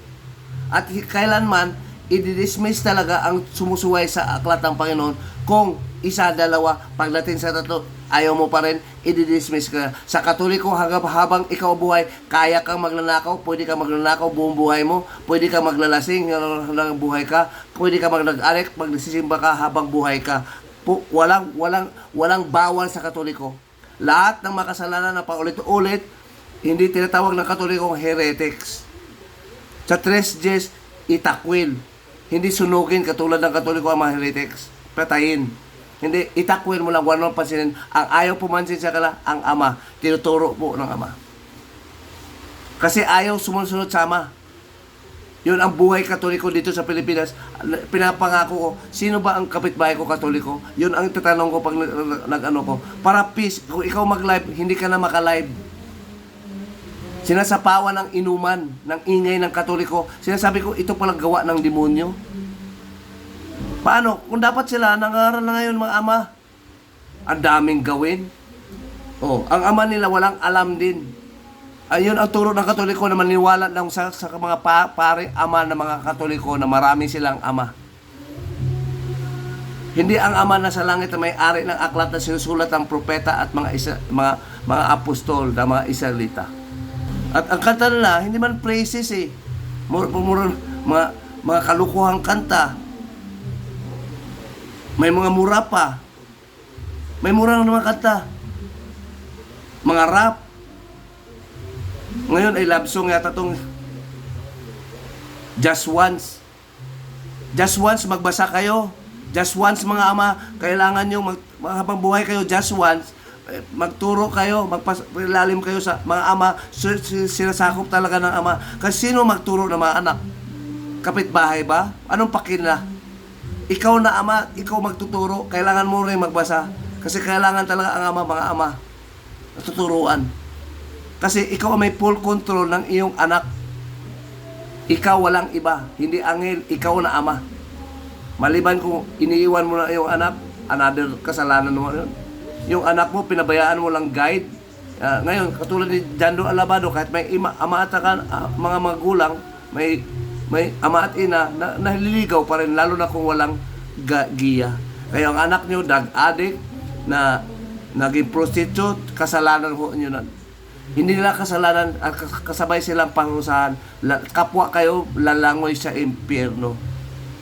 At kailanman, i-dismiss talaga ang sumusuway sa aklat ng Panginoon. Kung isa, dalawa, pagdating sa tatlo, ayaw mo pa rin, i-dismiss ka. Sa Katoliko, habang ikaw buhay, kaya kang magnanakaw, pwede kang magnanakaw buong buhay mo, pwede kang maglalasing habang buhay ka, pwede kang magnag-alek, magsisimba ka habang buhay ka. Walang bawal sa Katoliko. Lahat ng makasalanan na paulit-ulit, hindi tinatawag ng Katolikong heretics. Sa 3 Gs, itakwil. Hindi sunugin katulad ng Katoliko ang mga heretics. Patayin. Hindi, itakwil mo lang, walang pansinin. Ang ayaw pumansin sa kala, ang ama. Tinuturo po ng ama. Kasi ayaw sumunod sa ama. Yun ang buhay Katoliko dito sa Pilipinas. Pinapangako ko, sino ba ang kapitbahay ko Katoliko? Yun ang tatanong ko pag nag-ano ko. Para peace, kung ikaw mag-live, hindi ka na maka-live. Sinasapawan ng inuman, ng ingay ng Katoliko. Sinasabi ko, ito palang gawa ng demonyo. Paano? Kung dapat sila, nangaral na ngayon mga ama. Ang daming gawin. Ang ama nila walang alam din. Ayun ang turo ng Katoliko na maniwala lang sa mga pare ama ng mga Katoliko na marami silang ama. Hindi ang ama na sa langit na may-ari ng aklat na sinusulat ng propeta at mga apostol na mga Israelita. At ang kanta nila, hindi man praises mga kalukuhang kanta. May mga mura pa. May mura ng mga kanta. Mga rap. Ngayon ay love song yata itong Just Once. Just once, magbasa kayo. Just once, mga ama, kailangan nyo, habang buhay kayo, just once, magturo kayo, magpalalim kayo sa mga ama, sinasakop talaga ng ama. Kasi sino magturo ng mga anak? Kapitbahay ba? Anong pakila? Ikaw na ama, ikaw magtuturo, kailangan mo rin magbasa. Kasi kailangan talaga ang ama, mga ama, tuturuan. Kasi ikaw may full control ng iyong anak. Ikaw walang iba, hindi anghel, ikaw na ama. Maliban kung iniiwan mo na yung anak, another kasalanan mo yun. Yung anak mo, pinabayaan mo lang guide. Ngayon, katulad ni Jando Alabado, kahit may ama at mga magulang, may ama at ina, na naliligaw pa rin, lalo na kung walang giya. Kaya ang anak nyo, drug addict, na naging prostitute, kasalanan ho nyo na. Hindi nila kasalanan, kasabay silang parusahan. Kapwa kayo, lalangoy sa impyerno.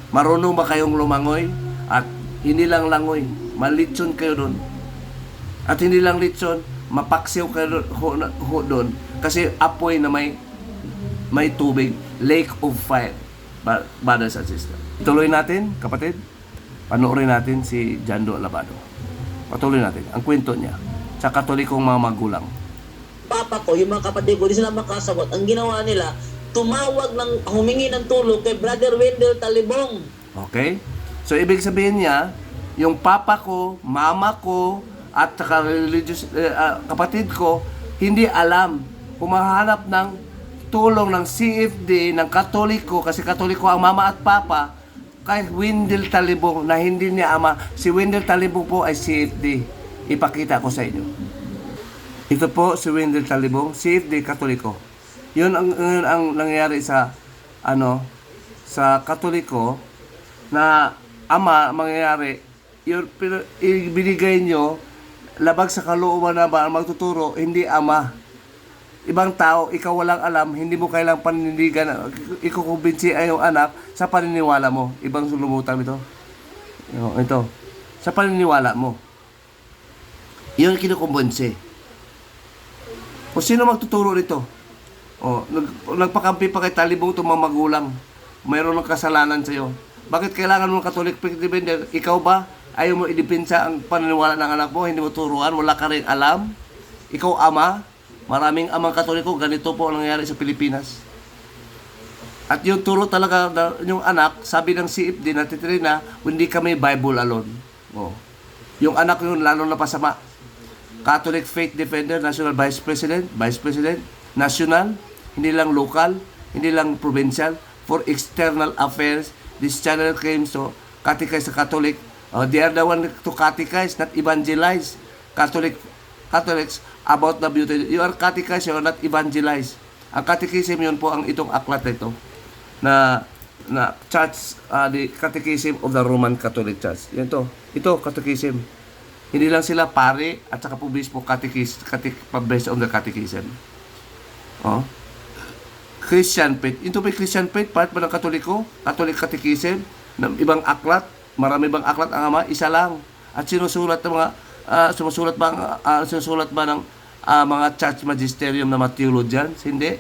Marunong ba kayong lumangoy? At hindi lang langoy, malitson kayo doon. At hindi lang litson, mapaksiw kayo doon. Kasi apoy na may tubig, lake of fire. Brothers and sisters. Tuloy natin, kapatid. Panoorin natin si Jando Alabado. Patuloy natin ang kwento niya sa Katolikong mga magulang. Papa ko, yung mga kapatid ko, di sila makasagot. Ang ginawa nila, humingi ng tulong kay Brother Wendell Talibong. Okay? So, ibig sabihin niya, yung papa ko, mama ko, at saka religious, kapatid ko, hindi alam. Humahanap ng tulong ng CFD, ng Katoliko, kasi Katoliko ang mama at papa, kay Wendell Talibong, na hindi niya ama. Si Wendell Talibong po ay CFD. Ipakita ko sa inyo. Ito po si Wendell Talibong, CFD Katoliko. Yun ang nangyayari sa sa Katoliko na ama mangyayari. Yun ibinigay nyo labag sa kalooban na ba magtuturo, hindi ama. Ibang tao, ikaw walang alam, hindi mo kailang panindigan, ikukumbinsi ay yung anak sa paniniwala mo. Ibang sulumutan ito. Ito. Sa paniniwala mo. Yun kinukumbinsi. O sino magtuturo nito? Nagpakampi pa kay Talibong itong mga magulang. Mayroon ng kasalanan sa iyo. Bakit kailangan mo ng Catholic defender? Ikaw ba? Ayaw mo idipinsa ang paniniwala ng anak mo? Hindi mo turuan? Wala ka rin alam? Ikaw ama? Maraming amang Katoliko, ganito po ang nangyayari sa Pilipinas. At yung turo talaga, yung anak, sabi ng CFD na titrina, hindi kami Bible alone. Yung anak yun, lalo na pasama. Catholic Faith Defender, National Vice President, National, hindi lang local, hindi lang provincial, for external affairs, this channel claims to catechize the Catholic. They are the one to catechize, not evangelize. Catholics about the beauty. You are catechize, you are not evangelize. Ang catechism yun po ang itong aklat na ito na church, the catechism of the Roman Catholic Church. Yan to. Ito, catechism. Hindi lang sila pare at saka po bispo based on the catechism. Christian faith. Ito pa Christian faith, part ba ng Katoliko? Catholic catechism, ng ibang aklat, marami bang aklat ang ama? Isa lang. At sinusulat ng mga sinusulat ba ng mga church magisterium na mga theologians? Hindi.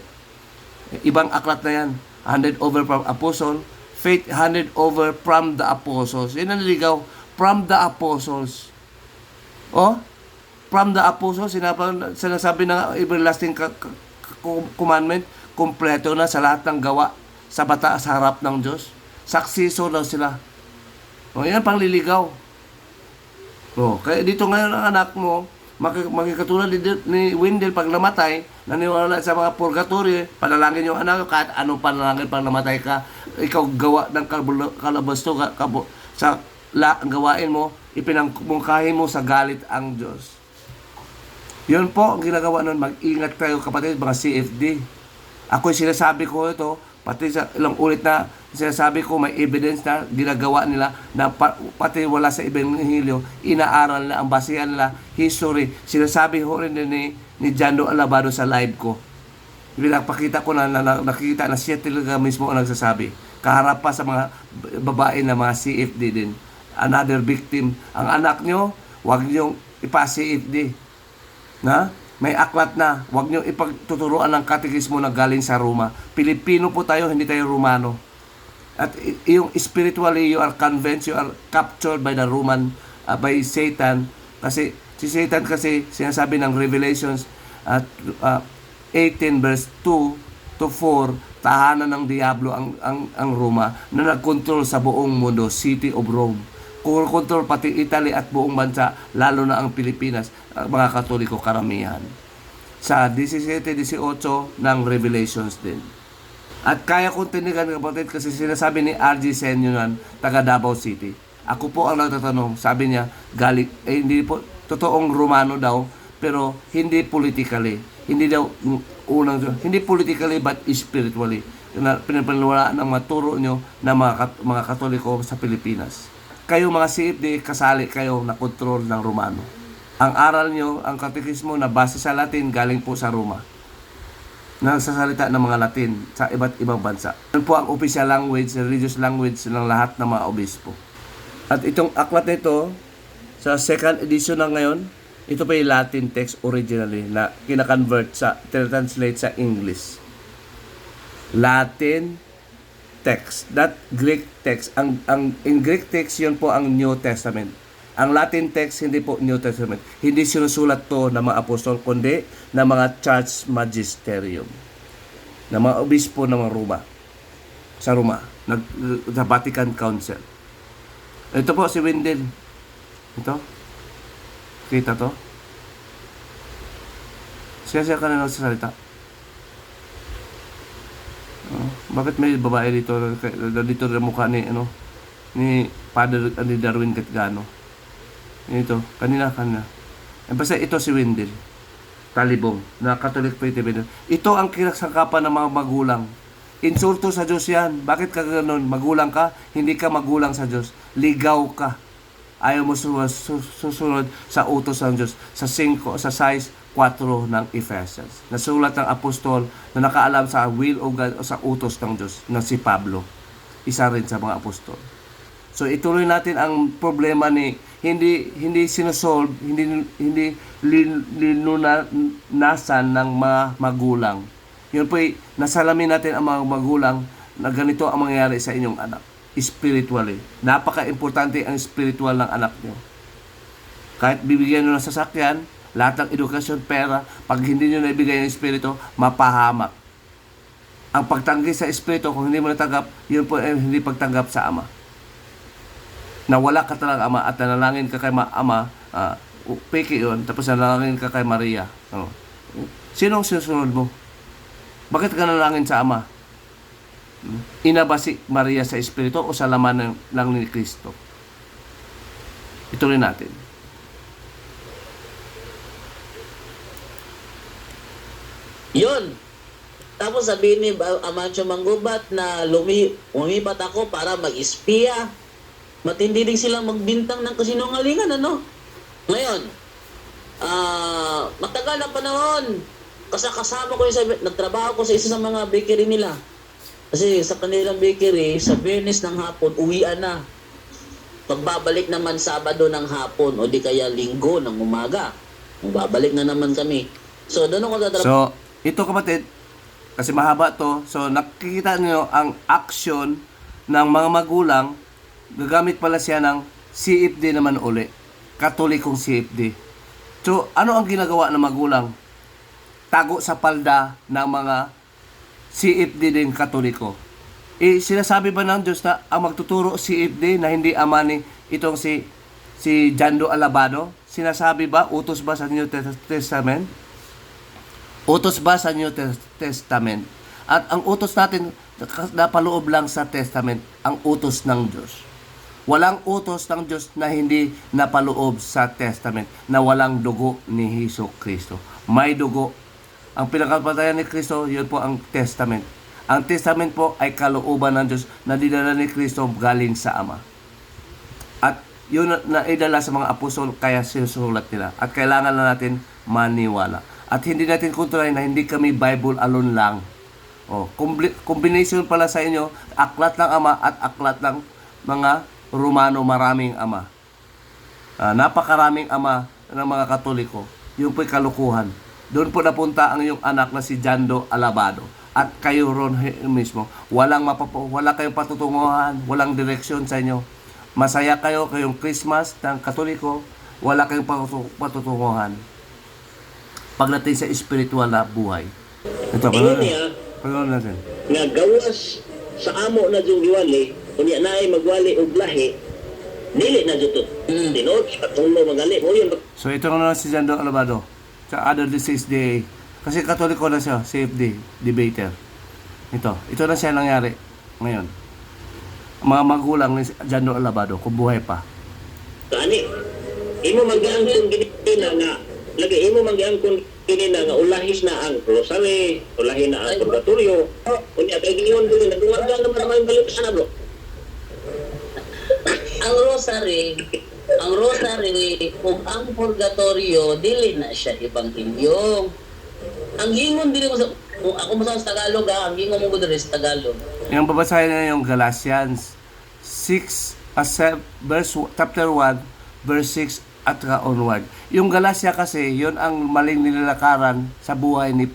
Ibang aklat na yan. Handed over from apostle. Faith handed over from the apostles. Yan ang naligaw. From the apostles. From the apostles, sinasabi ng everlasting commandment, kumpleto na sa lahat ng gawa sa harap ng Diyos. Saksiso daw sila. Yan pang liligaw. Kaya dito ngayon ang anak mo, makikatulad ni Wendell pag namatay, naniwala sa mga purgatory, panalangin yung anak, kahit anong panalangin pag namatay ka, ikaw gawa ng kalabasto, sa ang gawain mo, ipinangmungkahin mo sa galit ang Diyos. Yun po ang ginagawa nun. Mag-ingat kayo kapatid, mga CFD. Ako'y sinasabi ko ito, pati sa ilang ulit na sinasabi ko, may evidence na ginagawa nila na pati wala sa Ebanghelyo, inaaral na ang basihan nila, history. Sinasabi ko rin ni Jando Alabado sa live ko. Pinapakita ko na nakikita na siya talaga mismo ang nagsasabi. Kaharap pa sa mga babae na mga CFD din. Another victim. Ang anak nyo, huwag nyo ipa-CFD. May aklat na, huwag nyo ipagtuturuan ng katekismo na galing sa Roma. Pilipino po tayo, hindi tayo Romano. At yung spiritually, you are convinced, you are captured by the Roman, by Satan. Kasi si Satan kasi sinasabi ng Revelations at 18 verse 2 to 4, tahanan ng Diablo ang Roma na nagkontrol sa buong mundo, city of Rome. Kontrol pati Italy at buong bansa, lalo na ang Pilipinas, mga Katoliko karamihan. Sa 17-18 ng Revelations din. At kaya kong tinigan, kapatid, kasi sinasabi ni R.G. Senyo yan, taga Davao City. Ako po ang natatanong, sabi niya, galing, hindi po, totoong Romano daw, pero hindi politically. Hindi daw, hindi politically but spiritually. Pinapaniwalaan ang maturo nyo na mga Katoliko sa Pilipinas. Kayo mga CFD, kasali kayo na kontrol ng Romano. Ang aral nyo, ang katekismo na base sa Latin, galing po sa Roma. Nagsasalita ng mga Latin sa iba't ibang bansa. Yan po ang official language, religious language ng lahat ng mga obispo. At itong aklat nito, sa second edition na ngayon, ito pa yung Latin text originally na kina-convert sa, translate sa English. Latin text, that Greek text. In Greek text, yun po ang New Testament. Ang Latin text, hindi po New Testament. Hindi sinusulat to ng mga apostol, kundi ng mga church magisterium. Ng mga obispo ng Roma. Sa Roma. Sa Vatican Council. Ito po si Wendell. Ito. Kita to? Siya ka na nagsasalita. Bakit may babae dito na mukha ni Father Darwin Gatgano? Ito, kanina. Basta ito si Wendell Talibong, na Catholic Faith Defender. Ito ang kinasangkapan ng mga magulang. Insulto sa Diyos yan. Bakit ka gano'n? Magulang ka, hindi ka magulang sa Diyos. Ligaw ka. Ayaw mo susunod sa utos ng Diyos. Sa size 4 ng Ephesians. Nasulat ng apostol na nakaalam sa will of God o sa utos ng Diyos na si Pablo. Isa rin sa mga apostol. So ituloy natin ang problema ni hindi sinosolve, hindi linunasan ng mga magulang. Yun po nasalamin natin ang mga magulang na ganito ang mangyayari sa inyong anak spiritually. Napaka-importante ang spiritual ng anak nyo. Kahit bibigyan nyo ng sasakyan, lahat ng edukasyon, pera, pag hindi nyo naibigay ng espiritu, mapahamak. Ang pagtanggi sa espiritu, kung hindi mo natanggap, yun po ay hindi pagtanggap sa Ama. Nawala ka talaga Ama at nanalangin ka kay Ama, peke yun, tapos nanalangin ka kay Maria. Sinong sinusunod mo? Bakit ka nanalangin sa Ama? Ina ba si Maria sa espiritu o sa laman lang ni Kristo? Ituloy natin. Yun. Tapos sabihin ni Amancio Manggubat na lumipat ako para mag-espiya. Matindi din silang magbintang ng kasinungalingan, ano? Ngayon, matagal na panahon, kasama ko nagtrabaho ko sa isa sa mga bakery nila. Kasi sa kanilang bakery, sa Biyernes ng hapon, uwian na. Pagbabalik naman Sabado ng hapon o di kaya Linggo ng umaga. Babalik na naman kami. So, doon ako tatrabaho. So, ito kapatid, kasi mahaba to, so nakikita niyo ang action ng mga magulang, gagamit pala siya ng CFD naman uli. Katolikong CFD. So, ano ang ginagawa ng magulang? Tago sa palda ng mga CFD din Katoliko. Sinasabi ba ng Diyos na ang magtuturo CFD na hindi ama ni itong si Jando Alabado? Sinasabi ba, utos ba sa New Testament? Utos ba sa New Testament? At ang utos natin, napaloob lang sa Testament, ang utos ng Diyos. Walang utos ng Diyos na hindi napaloob sa Testament, na walang dugo ni Hesus Kristo. May dugo. Ang pinakapatayan ni Kristo, yun po ang Testament. Ang Testament po ay kalooban ng Diyos na dinala ni Kristo galing sa Ama. At yun na idala sa mga apostol, kaya sinusulat nila. At kailangan na natin maniwala. At hindi natin kontrolin na hindi kami Bible alone lang. Combination pala sa inyo, aklat ng Ama at aklat ng mga Romano, maraming ama. Napakaraming ama ng mga Katoliko. Yun po'y kalukuhan. Doon po napunta ang iyong anak na si Jando Alabado. At kayo ron mismo. Wala kayong patutunguhan, walang direksyon sa inyo. Masaya kayong Christmas ng Katoliko, wala kayong patutunguhan. Pagdating sa spiritual na buhay. Ito, pagdating natin. Nga gawas sa amo na yung giwali, kunya na ay magwali og lahi, dili na dito. Tinod, patulo magali mo yun. So ito na si Jando Alabado sa other disease day. Kasi Katoliko na siya, CFD, debater. Ito na siya nangyari ngayon. Mga magulang ni Jando Alabado, kung buhay pa. Kani, imo mag-angkon ginina nga, lagi imo mag-angkon ginina nga ulahis na ang rosary, ulahin na ang purgatorio. Unya kay gingon dili nagduwag naman naman balik sana bro. Ang rosary ug ang purgatorio dili na siya ebanghelyo. Ang gingon dili mo sa kung ako mo sa Tagalog ang gingon mo diri sa Tagalog. Yung babasahin na yung Galatians 6, chapter 1, verse 6 at onward. Yung Galacia kasi, yun ang maling nilalakaran sa buhay ni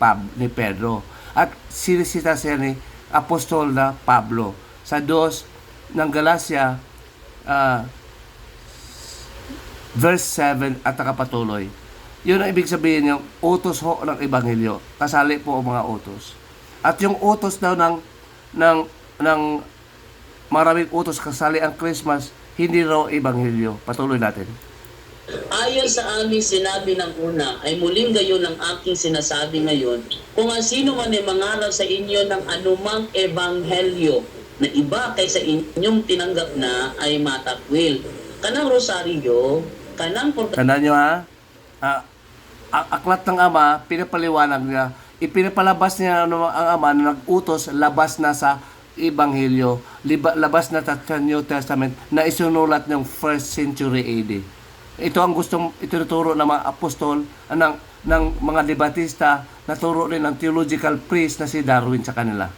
Pedro. At sinisita siya ni Apostol na Pablo. Sa 2 ng Galacia, verse 7 at nakapatuloy. Yun ang ibig sabihin yung utos ho ng Ebanghelyo. Kasali po ang mga utos. At yung utos daw ng maraming utos kasali ang Christmas, hindi raw Ebanghelyo. Patuloy natin. Ayon sa aming sinabi ng una, ay muling gayon ang aking sinasabi ngayon, kung ang sino man ay mangaral sa inyo ng anumang ebanghelyo na iba kaysa inyong tinanggap na ay matakwil. Kanang rosaryo, kanang Tandaan nyo ha, aklat ng Ama, pinapaliwanag niya, ipinapalabas niya ang Ama na nag-utos, labas na sa Ebanghelyo, labas na sa New Testament na isunulat ng 1st century AD. Ito ang gustong itinuturo ng mga apostol, ng mga debatista, naturo rin ng theological priest na si Darwin sa kanila.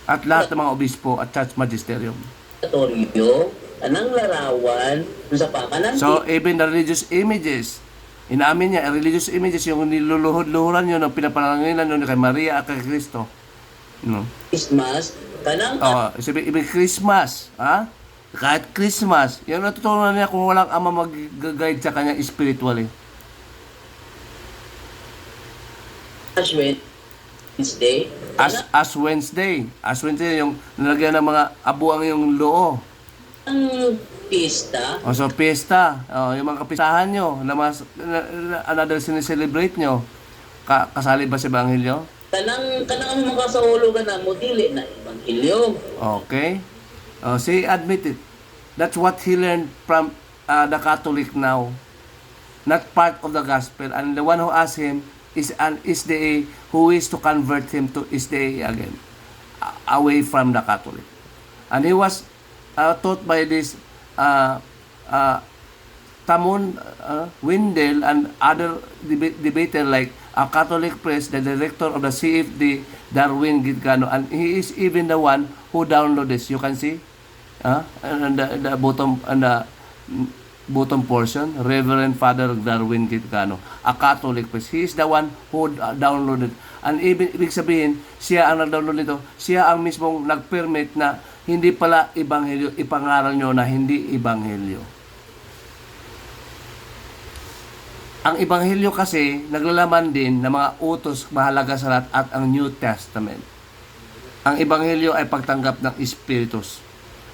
At lahat ng mga obispo at church magisterium. purgatorio, kanang larawan, sa pakanan. So, even the religious images, inaamin niya, religious images, yung niluluhod-luhuran yun, ang pinapalanginan yun kay Maria at kay Kristo. No? Christmas, kanang Ibig Christmas, ha? Kahit Christmas, yun natutunan niya kung walang ama mag-guide sa kanya spiritually. Ash Wednesday, As Wednesday, yung nilagyan ng mga abuang yung loo. ang pista, O so, pista, yung mga kapistahan nyo, another sineselebrate nyo, kasali ba sa Ebanghelyo? kanang ang mga kasahulugan na mo dili na ebanghelyo. Okay. See, admit it. That's what he learned from the Catholic now. Not part of the gospel. And the one who asked him is an SDA who is to convert him to SDA again. Away from the Catholic. And he was taught by this Tamon Windel and other debater like a Catholic priest, the director of the CFD, Darwin Gitgano, and he is even the one who downloaded this. You can see, and the bottom portion, Reverend Father Darwin Gitgano, a Catholic priest. He is the one who downloaded. And ibig sabihin, siya ang nag-download nito. Siya ang mismong nag-permit na hindi pala ebanghelyo, ipangaral nyo na hindi ebanghelyo. Ang ebanghelyo kasi naglalaman din ng mga utos mahalaga sa lahat at ang New Testament. Ang ebanghelyo ay pagtanggap ng Espiritus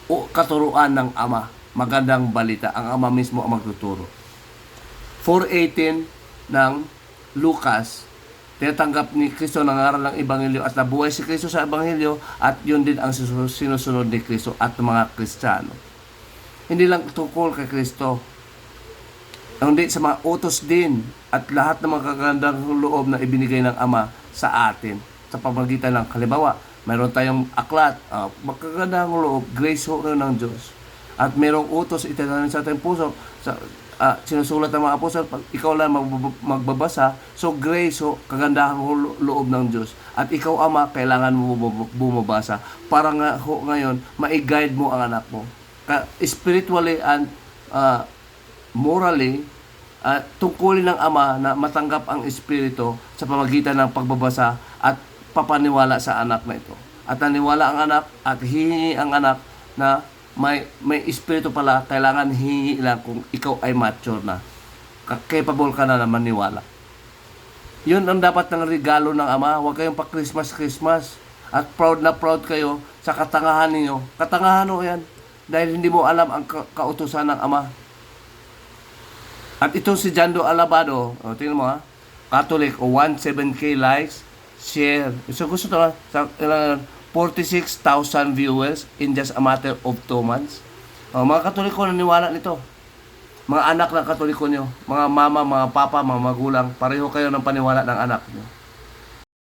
o katuruan ng Ama. Magandang balita. Ang Ama mismo ang magtuturo. 4:18 ng Lucas, tinatanggap ni Kristo ng aral ng ebanghelyo at nabuhay si Kristo sa ebanghelyo at yun din ang sinusunod ni Kristo at ng mga Kristiyano. Hindi lang tungkol kay Kristo, hindi sa mga utos din at lahat ng mga kagandang loob na ibinigay ng Ama sa atin sa pamamagitan ng halimbawa, mayroon tayong aklat, magkagandang loob, grace ho ng Diyos. At mayroong utos itinanim sa ating puso, sinusulat ng mga apostol, pag ikaw lang magbabasa, so grace ho, kagandahang loob ng Diyos. At ikaw Ama, kailangan mo bumabasa para nga ho ngayon, ma-guide mo ang anak mo. Spiritually and morally, tungkulin ng Ama na matanggap ang Espiritu sa pamagitan ng pagbabasa at papaniwala sa anak na ito. At naniwala ang anak at hihingi ang anak na may Espiritu pala, kailangan hihingi lang kung ikaw ay mature na. Capable ka na maniwala. Yun ang dapat ng regalo ng Ama. Huwag kayong pa-Christmas. At proud na proud kayo sa katangahan ninyo. Katangahan o yan. Dahil hindi mo alam ang kautusan ng Ama. At itong si Jando Alabado, tingnan mo Catholic, 17K likes, share. So gusto to sa 46,000 viewers in just a matter of 2 months. Mga Katoliko naniwala nito. Mga anak ng Katoliko nyo, mga mama, mga papa, mga magulang, pareho kayo ng paniwala ng anak nyo.